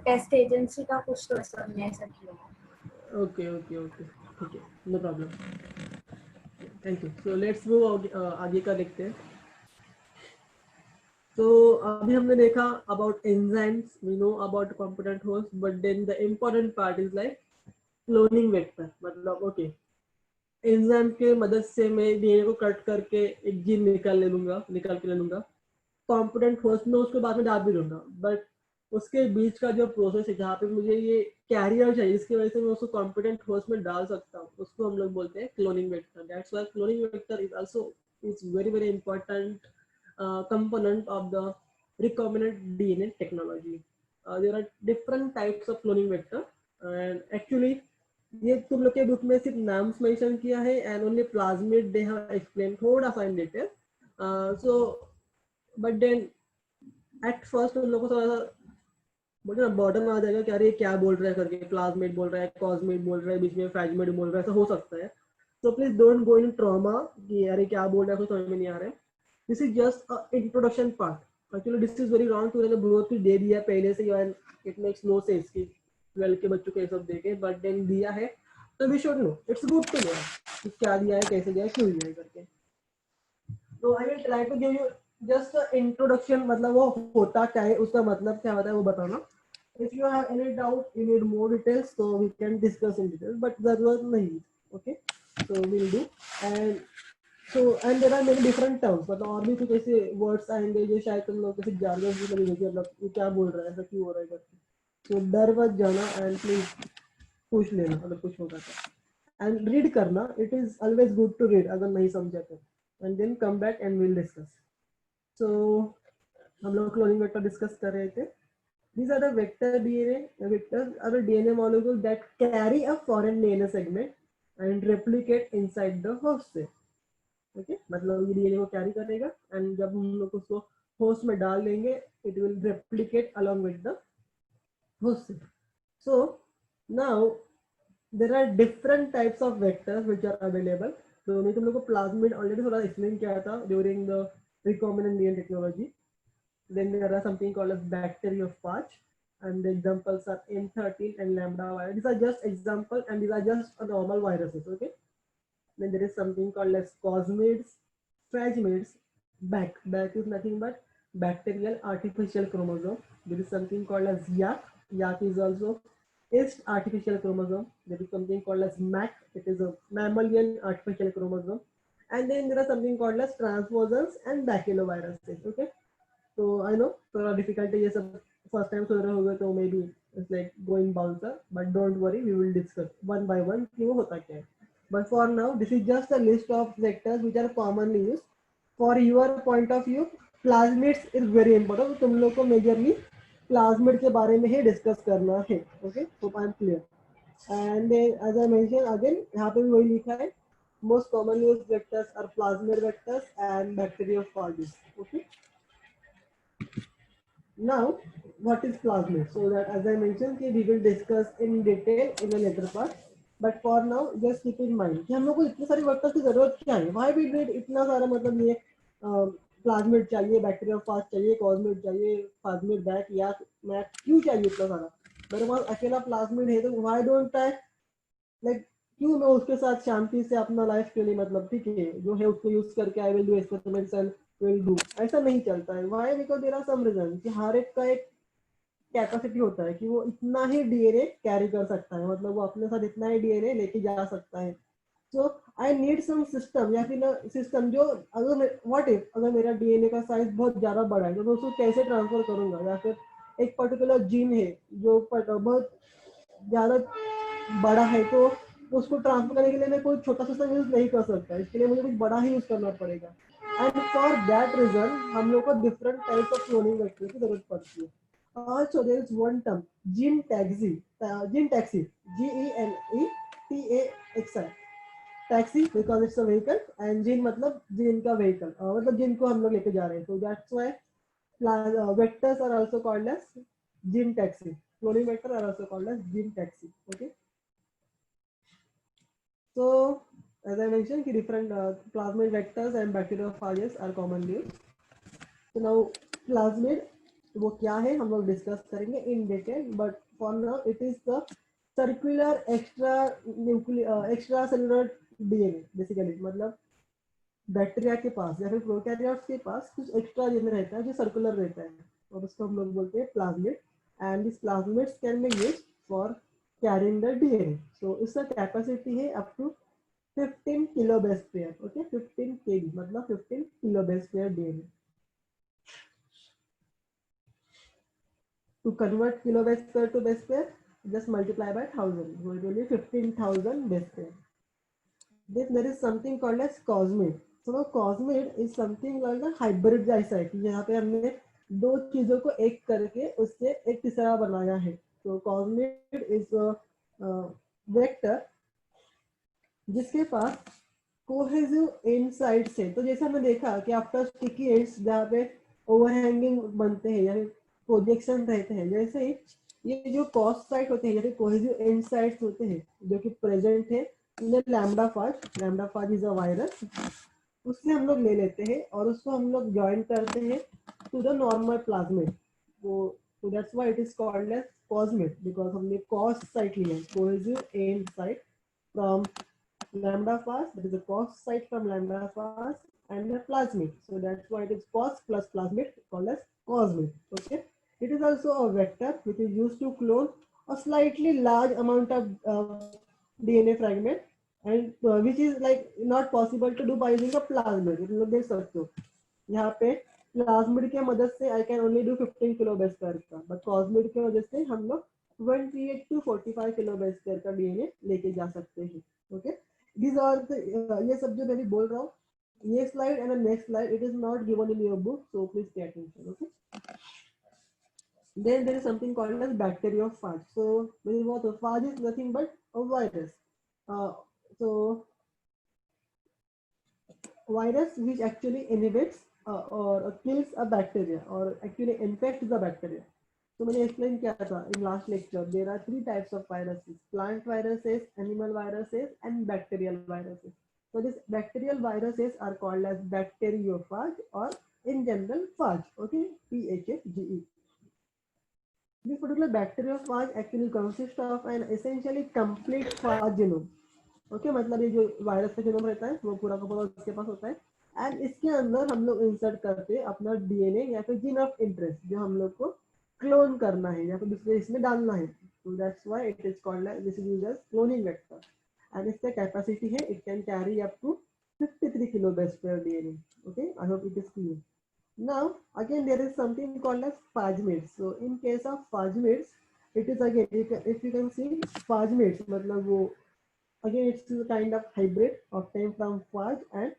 Speaker 2: test agency का कुछ तो सर ने ऐसा किया.
Speaker 1: ओके ओके ओके, ठीक है, no problem. Thank you. So let's move आगे का देखते हैं. तो अभी हमने देखा about enzymes, we know about component host, but then the important part is like cloning vector. मतलब ओके, एंजाइम के मदद से मैं डीएनए को कट करके एक जीन निकाल के ले लूंगा. कॉम्पोनेंट होस्ट में उसके बाद में डाल भी दूंगा, बट उसके बीच का जो प्रोसेस है जहाँ पे मुझे ये कैरियर चाहिए, इसकी वजह से मैं उसको कॉम्पोनेंट होस्ट में डाल सकता हूँ, उसको हम लोग बोलते हैं cloning vector. That's why cloning vector is also is very very important component of the recombinant DNA technology. There are different types of cloning vector, and actually ये तुम लोग के बुक में सिर्फ नाम्स मेंशन किया है, and only plasmid they have explained थोड़ा सा in detail. So but then at first उन लोगों को थोड़ा सा बोलते ना बॉर्डर में आ जाएगा कि अरे क्या बोल रहा है करके, प्लाज्मिड बोल रहा है, कॉस्मिड बोल रहा है, बीच में फ्रैगमेंट बोल रहा है, ऐसा हो सकता है. तो please don't go in trauma कि अरे क्या बोल रहा है, कुछ समझ में नहीं आ रहा है. This is just a introduction part. Actually, this is very wrong to बहुत कुछ दे दिया पहले से, and it makes no sense कि 12 के बच्चों को ये सब देके, but then दिया है तो we should know. It's good to know कि क्या दिया है, कैसे दिया है, क्यों दिया है करके. So I will try to give you just a introduction. मतलब वो होता क्या है, उसका मतलब क्या होता है वो बताना. If you have any doubt, you need more details, so we can discuss in detail. But जरूरत नहीं. Okay, so we'll do. And so and there are many different terms. मतलब और भी कुछ ऐसे वर्ड्स आएंगे जो शायद तुम लोग किसी जार्गन में कभी देखे, मतलब ये क्या बोल रहा है, ऐसा क्यों हो रहा है करके. तो डर मत जाना एंड प्लीज पूछ लेना अगर कुछ होगा तो. एंड रीड करना, it is always good to read अगर नहीं समझा तो, and then come back and will discuss. So हम लोग क्लोनिंग वेक्टर डिस्कस कर रहे थे. These are the vector DNA. Vectors are a DNA molecule that carry a foreign DNA segment and replicate inside the host cell. Okay, मतलब ये DNA को carry करेगा and जब हम लोग उसको host में डाल देंगे, it will replicate along with the host cell. So now there are different types of vectors which are available. तो मैं तुम लोग को plasmid already थोड़ा explain किया था during the recombinant DNA technology. Then there are something called as bacteriophage, and the examples are M13 and lambda virus. These are just example, and these are just normal viruses. Okay. Then there is something called as cosmids, phagmids. Back is nothing but bacterial artificial chromosome. There is something called as yak. Yak is also is artificial chromosome. There is something called as mac. It is a mammalian artificial chromosome. And then there are something called as transposons and baculoviruses. Okay. तो I know थोड़ा difficult है ये सब, first time सुन रहे होगे तो maybe it's like going bouncer, but don't worry, we will discuss one by one कि वो होता क्या है. But for now this is just a list of vectors which are commonly used. For your point of view plasmids is very important. तुम लोग को majorly plasmid के बारे में ही डिस्कस करना है. Okay, hope I am clear. And as I mention again, यहाँ पे भी वही लिखा है, most commonly used vectors are plasmid vectors and bacteriophages. Okay. Now, what is plasmid? So that, as I mentioned, we will discuss in detail in a later part. But for now, just keep in mind कि हम लोग को इतने सारे vectors की जरूरत क्या है? Why we need इतना सारा, मतलब ये प्लाज्मिड चाहिए, बैक्टीरियोफाज चाहिए, कॉस्मिड चाहिए, प्लाज्मिड बैक या मैक, क्यों चाहिए इतना सारा? मेरे पास अकेला प्लाज्मिड है तो why don't I लाइक क्यों मैं उसके साथ शांति से अपना लाइफ क्यों नहीं, मतलब ठीक है जो है उसको यूज करके I will do experiments and will do, ऐसा नहीं चलता है. Why? Because there are some reason कि हर एक का एक कैपेसिटी होता है कि वो इतना ही डीएनए कैरी कर सकता है, मतलब वो अपने साथ इतना ही डीएनए लेके जा सकता है. So I need some system, या फिर सिस्टम जो अगर व्हाट इफ अगर मेरा डीएनए का साइज बहुत ज्यादा बड़ा है तो मैं उसको कैसे ट्रांसफर करूंगा, या फिर एक पर्टिकुलर जीन है जो बहुत ज्यादा बड़ा है तो उसको ट्रांसफर करने के लिए मैं कोई छोटा सा यूज नहीं कर सकता, इसके लिए मुझे कुछ बड़ा ही यूज करना पड़ेगा. एंड फॉर दैट रीजन हम लोग को different types of cloning vector की जरूरत पड़ती है. Also there is one term, gene taxi, GENETAXI, taxi because it's a vehicle, and gene मतलब जीन का vehicle, मतलब जीन को हम लोग लेके जा रहे हैं. So that's why vectors are also called as gene taxi. Cloning vector are also called as gene taxi. Okay. So as I mentioned, different plasmid vectors and bacteriophages are commonly used. So now plasmid वो क्या है हम लोग discuss करेंगे in detail, but for now it is the circular extra cellular DNA. Basically मतलब bacteria के पास या फिर प्रोकैरियोट्स के पास कुछ एक्स्ट्रा डीएनए रहता है जो सर्कुलर रहता है, और उसको हम लोग बोलते हैं plasmid. And this plasmids can be used for carrying the DNA. So इसका कैपेसिटी है up to 15 kilo base pair. Okay, 15 kg मतलब 15 kilo base pair DNA. To convert kilo base pair to base pair, just multiply by 1000. So it will be 15,000 base pair. Then there is something called as cosmid. So now cosmid is something like a hybrid जैसा है कि यहाँ पे हमने दो चीजों को एक करके उससे एक तीसरा बनाया है. So cosmid is a vector जिसके पास कोहेसिव एंड साइड्स है. तो जैसे हमने देखा कि आफ्टर स्टिकी एंड्स जहाँ पे ओवरहैंगिंग बनते हैं या प्रोजेक्शन रहते हैं, जैसे ही ये जो कॉस साइट होते हैं या फिर कोहेसिव एंड साइट्स होते हैं जो कि प्रेजेंट है इन लैम्डाफाज इज अ वायरस, उससे हम लोग ले लेते हैं और उसको हम लोग ज्वाइन करते हैं to the normal plasmid. so that's why it is called as cosmid, because हमने कॉस साइट लिया है, cohesive and site from lambda-phage, that is a cos site from lambda-phage, and a plasmid. So that's why it is cos plus plasmid called as cosmid. Okay. It is also a vector which is used to clone a slightly large amount of DNA fragment, and which is like not possible to do by using a plasmid. आप लोग देख सकते हो यहाँ पे plasmid के मदद से I can only do 15 kilo base pair का, बट कॉस्मिड की वजह से हम लोग 28 to 45 किलो बेस पेयर का डीएनए लेके जा सकते हैं. ओके, these are the ये सब जो मैं बोल रहा हूँ ये slide and the next slide, it is not given in your book, so please pay attention. Okay. Then there is something called as bacteriophage. So what a phage is nothing but a virus. Uh, so virus which actually inhibits or kills a bacteria or actually infects the bacteria. So मैंने explain किया था in last lecture. There are three types of viruses: plant viruses, animal viruses, and bacterial viruses. So these bacterial viruses are called as bacteriophage or in general phage. Okay, PHAGE. This particular bacteriophage actually consists of an essentially complete phage genome. Okay मतलब ये जो virus का genome रहता है वो पूरा का पूरा उसके पास होता है एंड इसके अंदर हम लोग इंसर्ट करते हैं अपना डीएनए या फिर जीन ऑफ इंटरेस्ट जो हम लोग को क्लोन करना है या फिर दूसरे इसमें डालना है तो that's why it is called this is used as cloning vector and इसका कैपेसिटी है it can carry up to 53 kilo base pair DNA okay I hope it is clear now again there is something called as phagmids so in case of phagmids it is again if you can see phagmids मतलब वो again it's a kind of hybrid obtained from phage and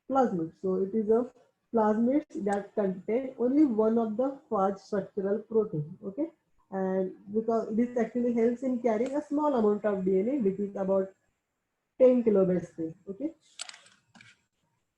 Speaker 1: plasmids. So it is a plasmids that contain only one of the phage structural protein. Okay, and because this actually helps in carrying a small amount of DNA, which is about 10 kilobase space. Okay,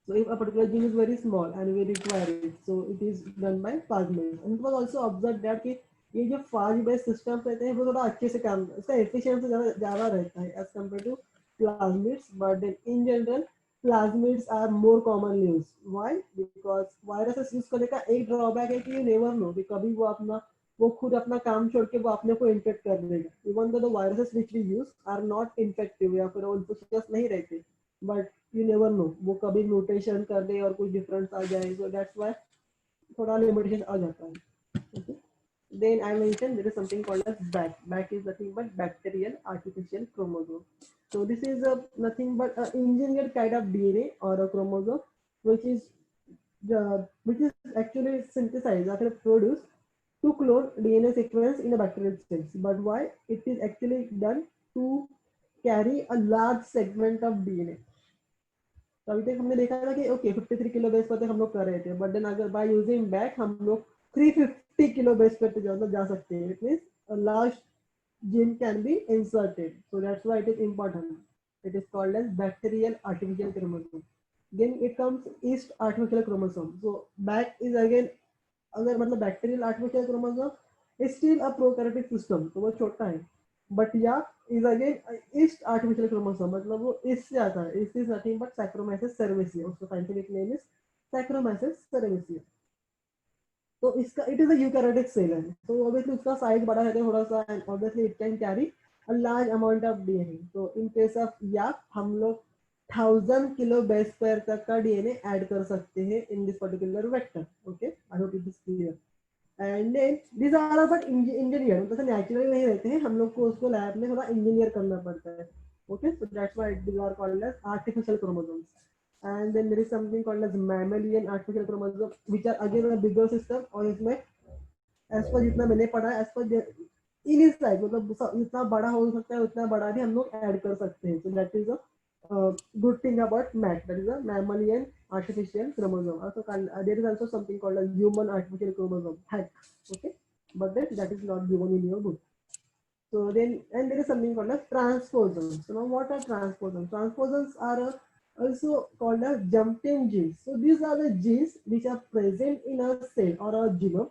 Speaker 1: so if a particular gene is very small and we require it, so it is done by plasmids. And it was also observed that कि ये जो phage based systems रहते हैं वो थोड़ा अच्छे से काम इसका efficiency ज़्यादा रहता है as compared to plasmids, but then in general plasmids are more commonly used. Why? Because viruses use करने का एक drawback है कि you never know कि कभी वो खुद अपना काम छोड़ के वो अपने को infect कर देगा. Even though the viruses which we use are not infective या फिर वो infectious नहीं रहते, but you never know वो कभी म्यूटेशन कर दे और कुछ डिफरेंस आ जाए so that's why थोड़ा लिमिटेशन आ जाता है okay then I mentioned there is something called as back is nothing but bacterial artificial chromosome so this is a nothing but a engineered kind of DNA or a chromosome which is which is actually synthesized or produced to clone DNA sequence in a bacterial cells but why it is actually done to carry a large segment of DNA तो अभी तक हमने देखा था कि okay 53 kilo base पर हम लोग कर रहे थे बट देन अगर बाय यूजिंग बैक हम लोग 350 किलो बेस पर जा सकते हैं it means a large gene can be inserted so that's why it is important it is called as bacterial artificial chromosome then it comes yeast artificial chromosome so back is again अगर मतलब bacterial artificial chromosome is still a prokaryotic system तो वो छोटा है but yeah is again yeast artificial chromosome मतलब वो इससे आता है इस is nothing but Saccharomyces cerevisiae उसका scientific name is Saccharomyces cerevisiae तो इसका it is a eukaryotic cell है तो ऑब्वियसली उसका साइज बड़ा है थोड़ा सा and obviously it can carry a large amount of DNA तो इन केस ऑफ याक हम लोग 1000 किलो बेस पेयर तक का डीएनए ऐड कर सकते हैं in this particular vector okay I hope it is clear and then this are but engineer मतलब natural नहीं रहते हैं हम लोग को उसको लैब में थोड़ा इंजीनियर करना पड़ता है okay so that's why these are called as artificial chromosomes and then there is something called as mammalian artificial chromosome which are again a bigger system और इसमें एज पर जितना मैंने पढ़ा है as per in is like मतलब जितना बड़ा हो सकता है उतना बड़ा भी हम लोग ऐड कर सकते हैं सो that is a good thing about MAC, that is a mammalian artificial chromosome. Also, there is also something called a human artificial chromosome, HAC. Okay, but then that is not given in your book. So then, and there is something called as transposons. So now, what are transposons? Transposons are also called as jumping genes. So these are the genes which are present in a cell or a genome,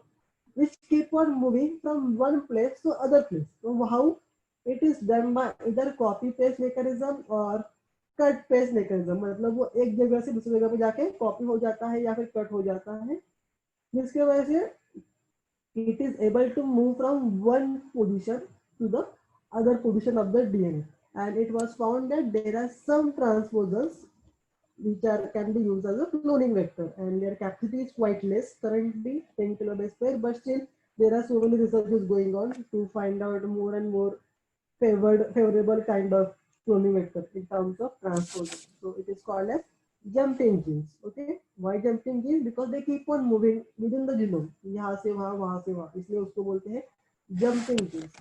Speaker 1: which keep on moving from one place to other place. So how it is done by either copy paste mechanism or cut paste mechanism मतलब वो एक जगह से दूसरी जगह पे जाके copy हो जाता है या फिर कट हो जाता है जिसकी वजह से it is able to move from one position to the other position of the DNA and it was found that there are some transposers which are can be used as a cloning vector and their capacity is quite less currently 10 kilobase per but still there are so many researches going on to find out more and more favorable kind of cloning vector in terms of transposon. So it is called as jumping genes. Okay, why jumping genes? Because they keep on moving within the genome. यहाँ से वहाँ, इसलिए उसको बोलते हैं jumping genes.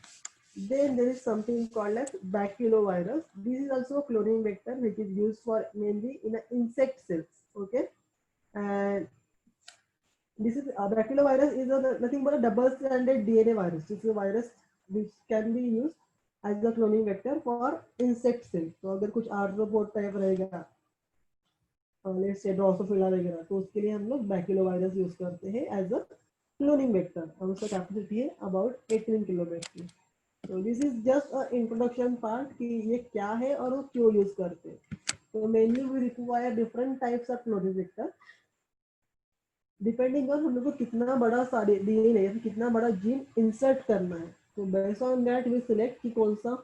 Speaker 1: Then there is something called as baculovirus. This is also a cloning vector which is used for mainly in insect cells. Okay, and this is baculovirus is nothing but a double-stranded DNA virus. This is a virus which can be used as a cloning vector for insect cells. तो अगर कुछ arthropod type रहेगा, let's say Drosophila वगैरह, तो उसके लिए हम लोग बैक्यूलोवायरस यूज करते हैं एज अ क्लोनिंग वेक्टर, और उसका कैपेसिटी है अबाउट 18 किलोबाइट की. तो this is just a introduction part कि ये क्या है और वो क्यों यूज करते हैं. तो mainly we require different types of cloning vector depending on हम लोग को कितना बड़ा डीएनए या कितना बड़ा जीन इंसर्ट करना है. तो based on that we select कि कौन सा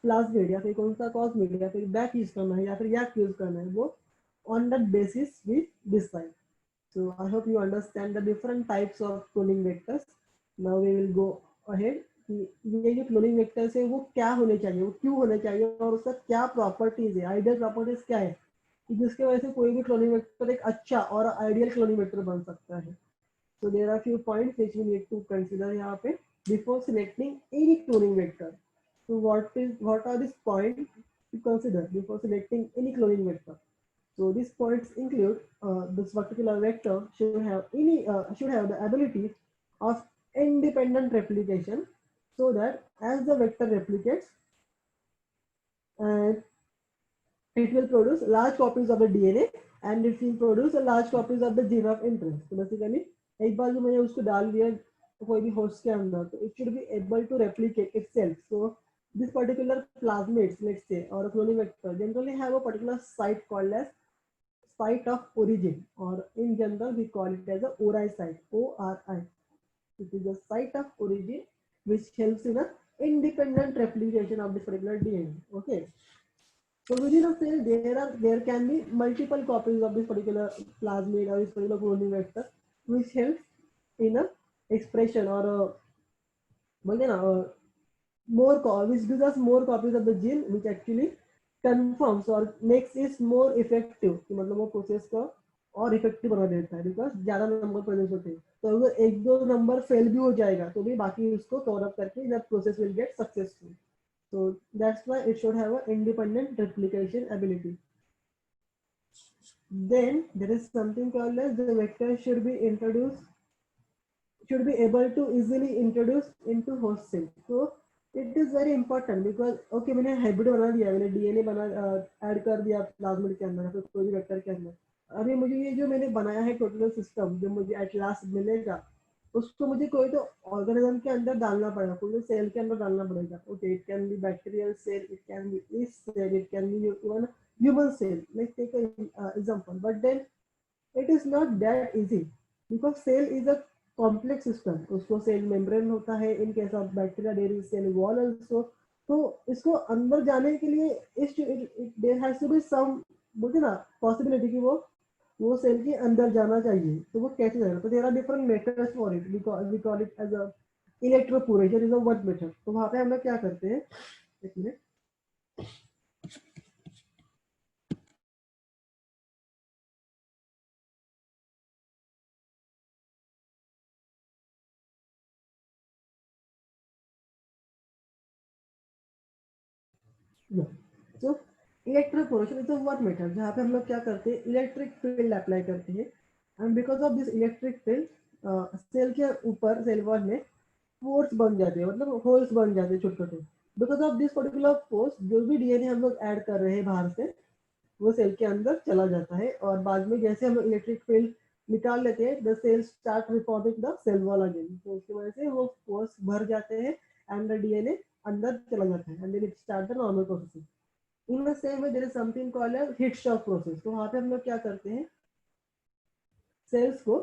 Speaker 1: प्लाज्मिड या फिर कौन सा कॉस्मिड या फिर बैक यूज करना है या फिर याक यूज करना है, वो on that basis we decide. So I hope you understand the different types of cloning vectors. Now we will go ahead कि ये जो क्लोनिंग वेक्टर्स है वो क्या होने चाहिए, वो क्यों होने चाहिए और उसका क्या प्रॉपर्टीज है, आइडियल प्रॉपर्टीज क्या है कि जिसके वजह से कोई भी क्लोनिंग वेक्टर एक अच्छा और आइडियल क्लोनिंग वेक्टर बन सकता है. So there are few points which we need to consider यहाँ पे before selecting any cloning vector. So what are these points to consider before selecting any cloning vector? So these points include this particular vector should have the ability of independent replication, so that as the vector replicates, and it will produce large copies of the DNA and it will produce a large copies of the gene of interest. So basically, एक बार जो मैंने उसको डाल दिया कोई भी host के अंदर, तो it should be able to replicate itself. So this particular plasmids, let's say, or a cloning vector generally have a particular site called as site of origin, or in general we call it as a ORI site, ORI. It is a site of origin which helps in a independent replication of this particular DNA. Okay. So within a cell there can be multiple copies of this particular plasmid or this particular cloning vector, which helps in a expression or a which gives us more copies of the gene, which actually confirms or makes it more effective. कि मतलब वो process को और effective बना देता है, because ज्यादा number present होते हैं. तो अगर एक दो नंबर फेल भी हो जाएगा तो भी बाकी उसको कवर अप करके the process will get successful. So that's why it should have an independent replication ability. Then there is something called as the vector should be able to easily introduce into host cell. So it is very important because okay मैंने hybrid बना दिया, मैंने DNA बना add कर दिया plasmid के अंदर या फिर कोई भी वेक्टर के अंदर. अभी मुझे ये जो मैंने बनाया है टोटल सिस्टम जो मुझे एट लास्ट मिलेगा, उसको मुझे कोई तो ऑर्गेनिज्म के अंदर डालना पड़ेगा, कोई सेल के अंदर डालना पड़ेगा. Okay, it can be bacterial cell, it can be yeast cell, it can be even human cell. Let's take an example. But then it is not that easy because cell is a complex system. उसको cell membrane होता है, in case of bacteria there is cell wall also. तो इसको अंदर जाने के लिए there has to be some, बोलते ना, पॉसिबिलिटी कि वो सेल के अंदर जाना चाहिए. तो वो कैसे जाएगा? तो there are different methods for it. We call it as a electroporation is a one method. तो वहां पे हम लोग क्या करते हैं, एक मिनट, तो electroporation is a one method जहाँ पे हम लोग क्या करते हैं, इलेक्ट्रिक फील्ड अप्लाई करते हैं. And because of this electric field cell के ऊपर सेल वॉल में पोर्स बन जाते हैं, मतलब होल्स बन जाते हैं छोटे छोटे. Because of this particular pores जो भी डीएनए हम लोग ऐड कर रहे हैं बाहर से, वो सेल के अंदर चला जाता है. और बाद में जैसे हम लोग इलेक्ट्रिक फील्ड निकाल लेते हैं, the cell start reforming the cell wall again. तो उसकी वजह से वो पोर्स भर जाते हैं एंड द डीएनए अंदर चला जाता है and then it start the normal processing. In the same way there is something called as heat shock process. तो वहां पे हम लोग क्या करते हैं, सेल्स को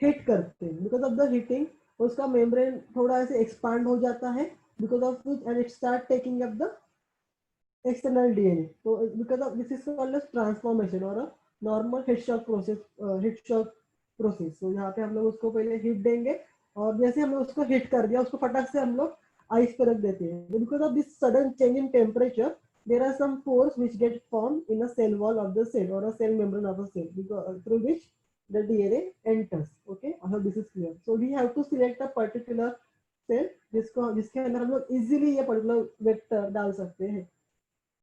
Speaker 1: हिट करते हैं. बिकॉज ऑफ द हीटिंग उसका मेम्ब्रेन थोड़ा ऐसे एक्सपांड हो जाता है, because of which and it start taking up the external DNA. So because of this is called as transformation or a normal head shock process. So यहाँ पे हम लोग उसको पहले हिट देंगे और जैसे हम लोग उसको हिट कर दिया उसको फटाक से हम लोग आइस पे रख देते हैं. Because of this sudden change in temperature, there are some pores which get formed in a cell wall of the cell or a cell membrane of a cell, because through which the DNA enters. Okay, I hope this is clear. So we have to select a particular cell जिसके अंदर हम लोग easily ये particular vector डाल सकते हैं.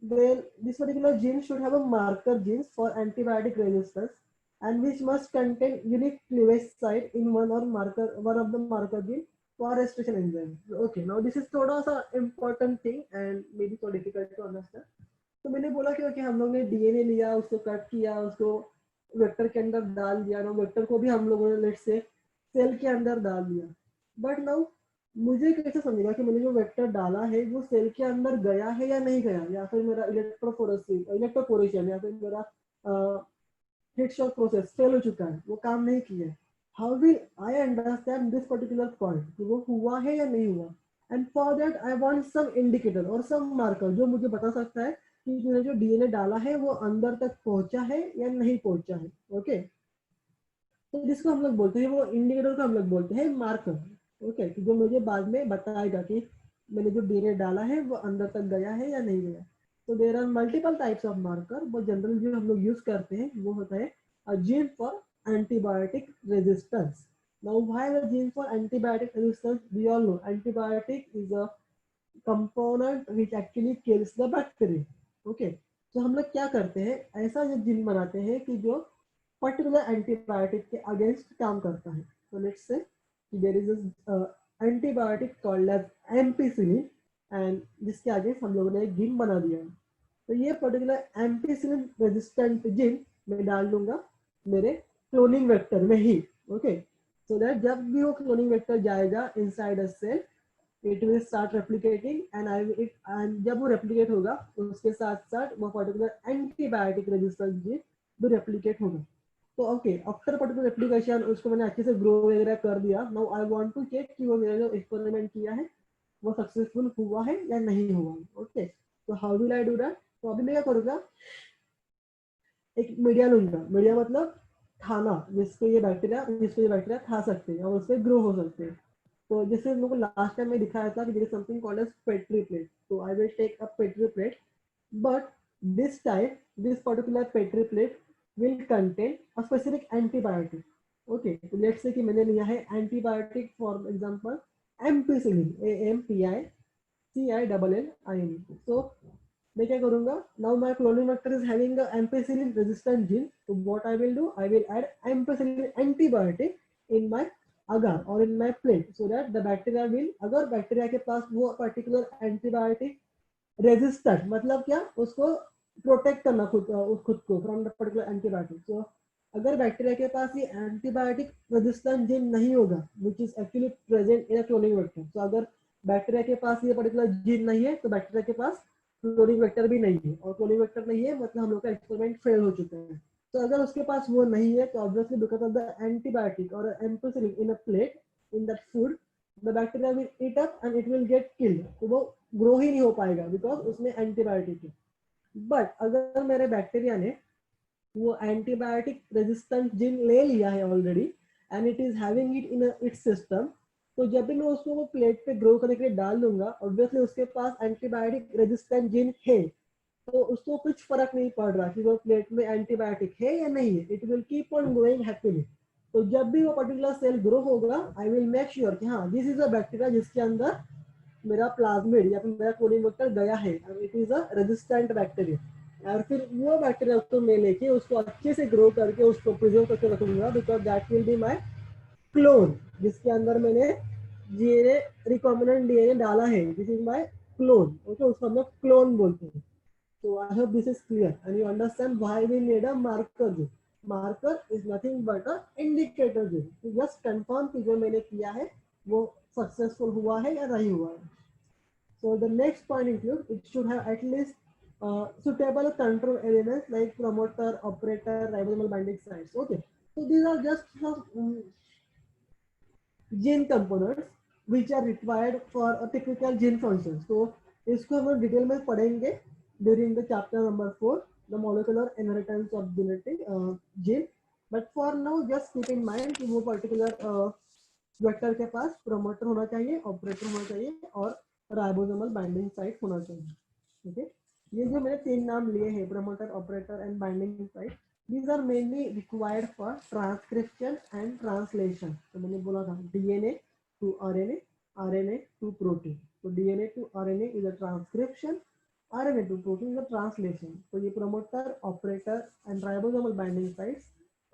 Speaker 1: then this particular gene should have a marker genes for antibiotic resistance, and which must contain unique cleavage site in one of the marker gene for restriction enzyme. Okay, now this is थोड़ा सा important thing and maybe so difficult to understand. तो मैंने बोला कि okay हम लोग ने DNA लिया, उसको कट किया, उसको वेक्टर के अंदर डाल दिया, ना वेक्टर को भी हम लोगों ने लेट से सेल के अंदर डाल दिया, बट नाउ मुझे कैसे समझेगा कि मैंने जो वेक्टर डाला है वो सेल के अंदर गया है या नहीं गया, या फिर मेरा इलेक्ट्रोपोरेशन या फिर मेरा हीट शॉक प्रोसेस फेल हो चुका है, वो काम नहीं किया है. How will I understand this particular point कि वो हुआ है या नहीं हुआ? And for that I want some indicator और सम मार्कर जो मुझे बता सकता है कि मैंने जो डीएनए डाला है वो अंदर तक पहुंचा है या नहीं पहुंचा है. ओके, तो जिसको हम लोग बोलते हैं, वो इंडिकेटर को हम लोग बोलते हैं मार्कर. ओके, तो जो मुझे बाद में बताएगा कि मैंने जो डीएनए डाला है वो अंदर तक गया है या नहीं गया. तो there are multiple types of marker, वो जनरल जो हम लोग यूज करते हैं वो होता है a gene for antibiotic resistance. Now why the gene for antibiotic resistance? We all know antibiotic is a component which actually kills the bacteria. Okay, तो हम लोग क्या करते हैं, ऐसा जो जीन बनाते हैं कि जो पर्टिकुलर एंटीबायोटिक के अगेंस्ट काम करता है. तो let's say there is antibiotic called as ampicillin, and जिसके अगेंस्ट हम लोगों ने एक जीन बना दिया है. तो ये पर्टिकुलर एम्पिसिलिन रेजिस्टेंट जीन मैं डाल दूंगा मेरे क्लोनिंग वेक्टर में ही. ओके, सो दैट जब भी वो क्लोनिंग वेक्टर जाएगा inside a cell, it will start replicating and जब वो रेप्लिकेट होगा उसके साथ साथ वो पर्टिकुलर एंटीबायोटिक रेजिस्टेंस जीन भी रेप्लिकेट होगा. तो ओके, आफ्टर पर्टिकुलर एप्लीकेशन उसको मैंने अच्छे से ग्रो वगैरह कर दिया. Now I want to check कि वो मेरा जो एक्सपेरिमेंट किया है वो सक्सेसफुल हुआ है या नहीं हुआ. ओके, तो how will I do that? तो अभी मैं क्या करूँगा, एक मीडिया लूंगा. मीडिया मतलब खाना जिसको ये बैक्टीरिया खा सकते हैं और उससे ग्रो हो सकते हैं. तो जैसे मेरे को लास्ट टाइम में दिखाया था कि there is something called as petri plate. तो I will take a petri plate, but this time this particular petri plate will contain a specific antibiotic. Okay, so let's say कि मैंने लिया है antibiotic for example ampicillin, AMPICILLIN. so मैं क्या करूंगा, now my cloning vector is having a ampicillin resistant gene. So what I will do, I will add ampicillin antibiotic in my agar or in my plate so that the bacteria will, अगर bacteria के पास वो particular antibiotic resistant मतलब क्या, उसको protect करना खुद को from the particular antibiotic. तो अगर बैक्टीरिया के पास ये एंटीबायोटिक रेजिस्टेंट जीन नहीं होगा which is actually present in a cloning vector, तो अगर बैक्टीरिया के पास ये पर्टिकुलर जीन नहीं है तो बैक्टीरिया के पास क्लोनिंग वेक्टर भी नहीं है, और क्लोनिंग वेक्टर नहीं है मतलब हम लोग का एक्सपेरिमेंट फेल हो चुका है. तो अगर उसके पास वो नहीं है तो obviously because of the antibiotic और ampicillin in a plate in that food, the bacteria will eat up and it will get killed. तो वो ग्रो ही नहीं हो पाएगा बिकॉज उसमें एंटीबायोटिक है. बट अगर मेरे बैक्टीरिया ने वो एंटीबायोटिक रेजिस्टेंट जीन ले लिया है already and it is having it in its system, तो जब भी मैं उसको वो प्लेट पे ग्रो करने के लिए डाल दूंगा, ऑब्वियसली उसके पास एंटीबायोटिक रेजिस्टेंट जीन है, तो उसको कुछ फर्क नहीं पड़ रहा कि वो प्लेट में एंटीबायोटिक है या नहीं है. It will keep on growing happily. तो जब भी वो पर्टिकुलर सेल ग्रो होगा, आई विल मेक श्योर कि हाँ दिस इज अ बैक्टीरिया जिसके अंदर मेरा प्लाज्मिड या फिर मेरा कोडिंग वेक्टर गया है, it is a resistant bacteria. और फिर वो बैक्टीरिया को मैं लेके उसको अच्छे से ग्रो करके उसको प्रिजर्व करके रखूंगा because that will be my clone, जिसके अंदर मैंने डीएनए रिकॉम्बिनेंट डीएनए डाला है. This is my clone. Okay, उसको हम लोग क्लोन बोलते हैं. So I hope this is clear and you understand why we need a marker gene. Marker is nothing but a indicator gene. To just confirm कि जो मैंने किया है वो successful हुआ है या नहीं हुआ है. So the next point includes it should have at least suitable control elements like promoter, operator, ribosomal binding sites. Okay, so these are just some gene components which are required for a typical gene function. So इसको हम detail में पढ़ेंगे during the chapter number 4, the molecular inheritance of genetic gene. But for now just keep in mind कि वो particular vector के पास promoter होना चाहिए, operator होना चाहिए और राइबोसोमल बाइंडिंग साइट होना चाहिए. ओके, ये जो मैंने तीन नाम लिए हैं, promoter, operator and binding site, these are mainly required for transcription and translation. तो मैंने बोला था DNA to RNA, RNA to protein. So DNA to RNA is a transcription RNA2 protein is a translation. So the promoter, operator, and ribosomal binding sites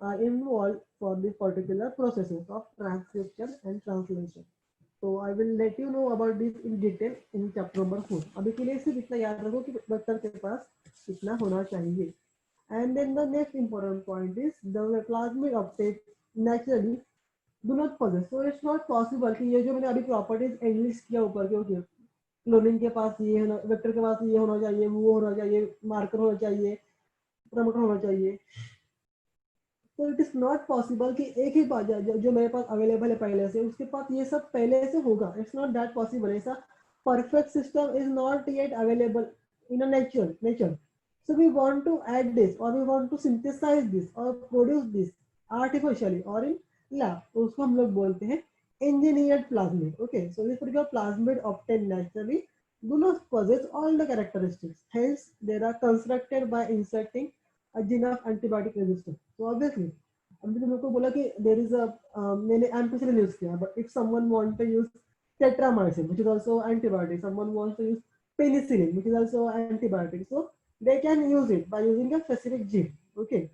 Speaker 1: are involved for the particular processes of transcription and translation. So I will let you know about this in detail in chapter number 4. अभी के लिए सिर्फ इतना याद रखो कि बच्चों के पास इतना होना चाहिए. And then the next important point is the plasmid uptake naturally do not possess. So it's not possible कि ये जो मैंने अभी प्रॉपर्टीज इंग्लिश किया ऊपर के ओके क्लोनिंग के पास ये होना, वेक्टर के पास ये होना चाहिए, वो होना चाहिए, मार्कर होना चाहिए, प्रमोटर होना चाहिए. तो इट इज नॉट पॉसिबल कि एक ही पास जो मेरे पास अवेलेबल है पहले से उसके पास ये सब पहले से होगा. It's not that possible. ऐसा perfect system is not yet available in a nature. So we want to add this or we want to synthesize this or produce this artificially or in lab. तो उसको हम लोग बोलते हैं engineered plasmid. Okay, so this particular plasmid obtained naturally do not possess all the characteristics. Hence, they are constructed by inserting a gene of antibiotic resistance. So obviously, अभी तुम लोग को बोला कि there is a मैंने ampicillin use किया, but if someone want to use tetramycin, which is also antibiotic, someone wants to use penicillin, which is also antibiotic, so they can use it by using a specific gene. Okay,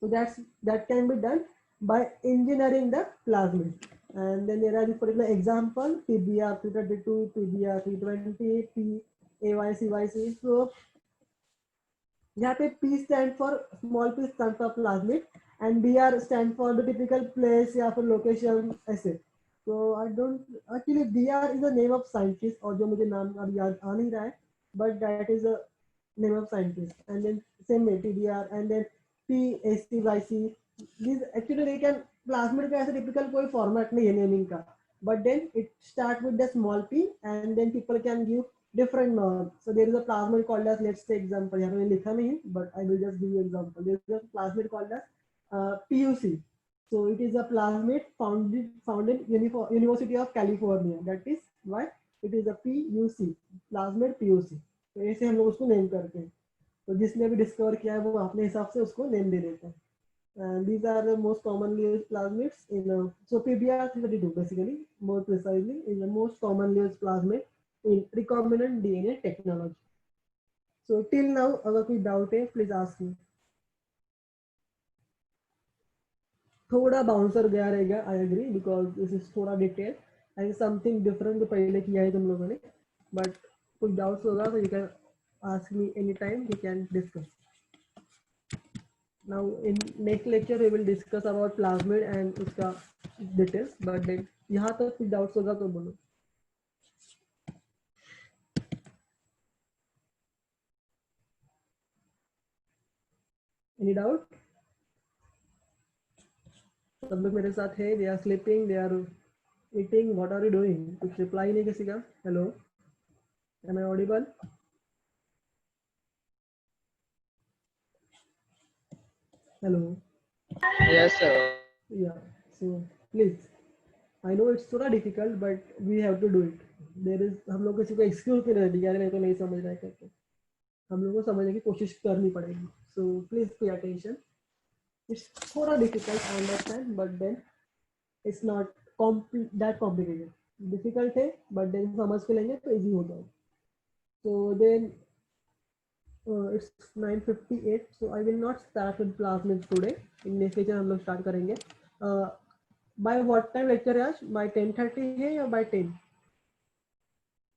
Speaker 1: so that can be done by engineering the plasmid. And then there are this particular example PBR 332, PBR 320, PAYCYC. So यहाँ पे P stand for small p stand for plasmid and BR stand for the typical place या फिर location ऐसे. So I don't actually BR is the name of scientist और जो मुझे नाम अब याद आ नहीं रहा है, but that is a name of scientist. And then same way TBR and then PACYC. These actually they can plasmid का ऐसा typical कोई format नहीं है naming का, but then it start with the small p and then people can give different norms. So there is a plasmid called as, let's say example, यहाँ पे मैंने लिखा नहीं है, but I will just give you example. There is a plasmid called as PUC. So it is a plasmid found in University of California. That is why it is a PUC, plasmid PUC. तो ऐसे हम लोग उसको name करते हैं. तो जिसने भी डिस्कवर किया है वो अपने हिसाब से उसको नेम दे देता है. And these are the most commonly used plasmids in so PBR 332 basically, more precisely, is the most commonly used plasmid in recombinant DNA technology. So till now, अगर कोई डाउट है प्लीज आस्क मी. थोड़ा bouncer गया रहेगा, I agree, because this is थोड़ा detail and something different जो पहले किया है तुम लोगों ने. बट कोई डाउट्स होगा तो you can ask me any time, we can discuss. Now in next lecture we will discuss about plasmid and उसका details. But then यहाँ तक कुछ doubts होगा तो बोलो. Any doubt? सब लोग मेरे साथ है. They are sleeping, they are eating. What are you doing? कुछ reply नहीं किसी का. Hello, am I audible? Hello.
Speaker 3: Yes, sir.
Speaker 1: Yeah. So please, I know it's थोड़ा difficult, but we have to do it. There is हम लोग किसी को excuse नहीं रहती यार नहीं तो नहीं समझ रहा है करके. हम लोगों को समझने की कोशिश करनी पड़ेगी. So please pay attention. It's थोड़ा difficult, I understand, but then it's not that complicated. Difficult है, but then समझ के लेंगे तो easy हो जाएगा. So then it's 9:58. So I will not start with plasmids today. In next lecture हम लोग start करेंगे. By what time lecture है आज? By 10:30 है या by 10?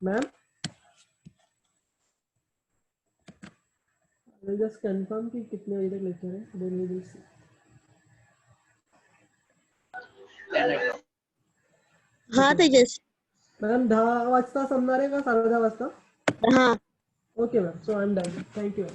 Speaker 1: Ma'am? I will just confirm कि कितने बजे तक lecture है. Then we will see.
Speaker 4: हाँ तेजस.
Speaker 1: मॅडम 10 वाजता संपणार आहे का 10:30 वाजता?
Speaker 4: हाँ.
Speaker 1: Okay ma'am. So I'm done. Thank you.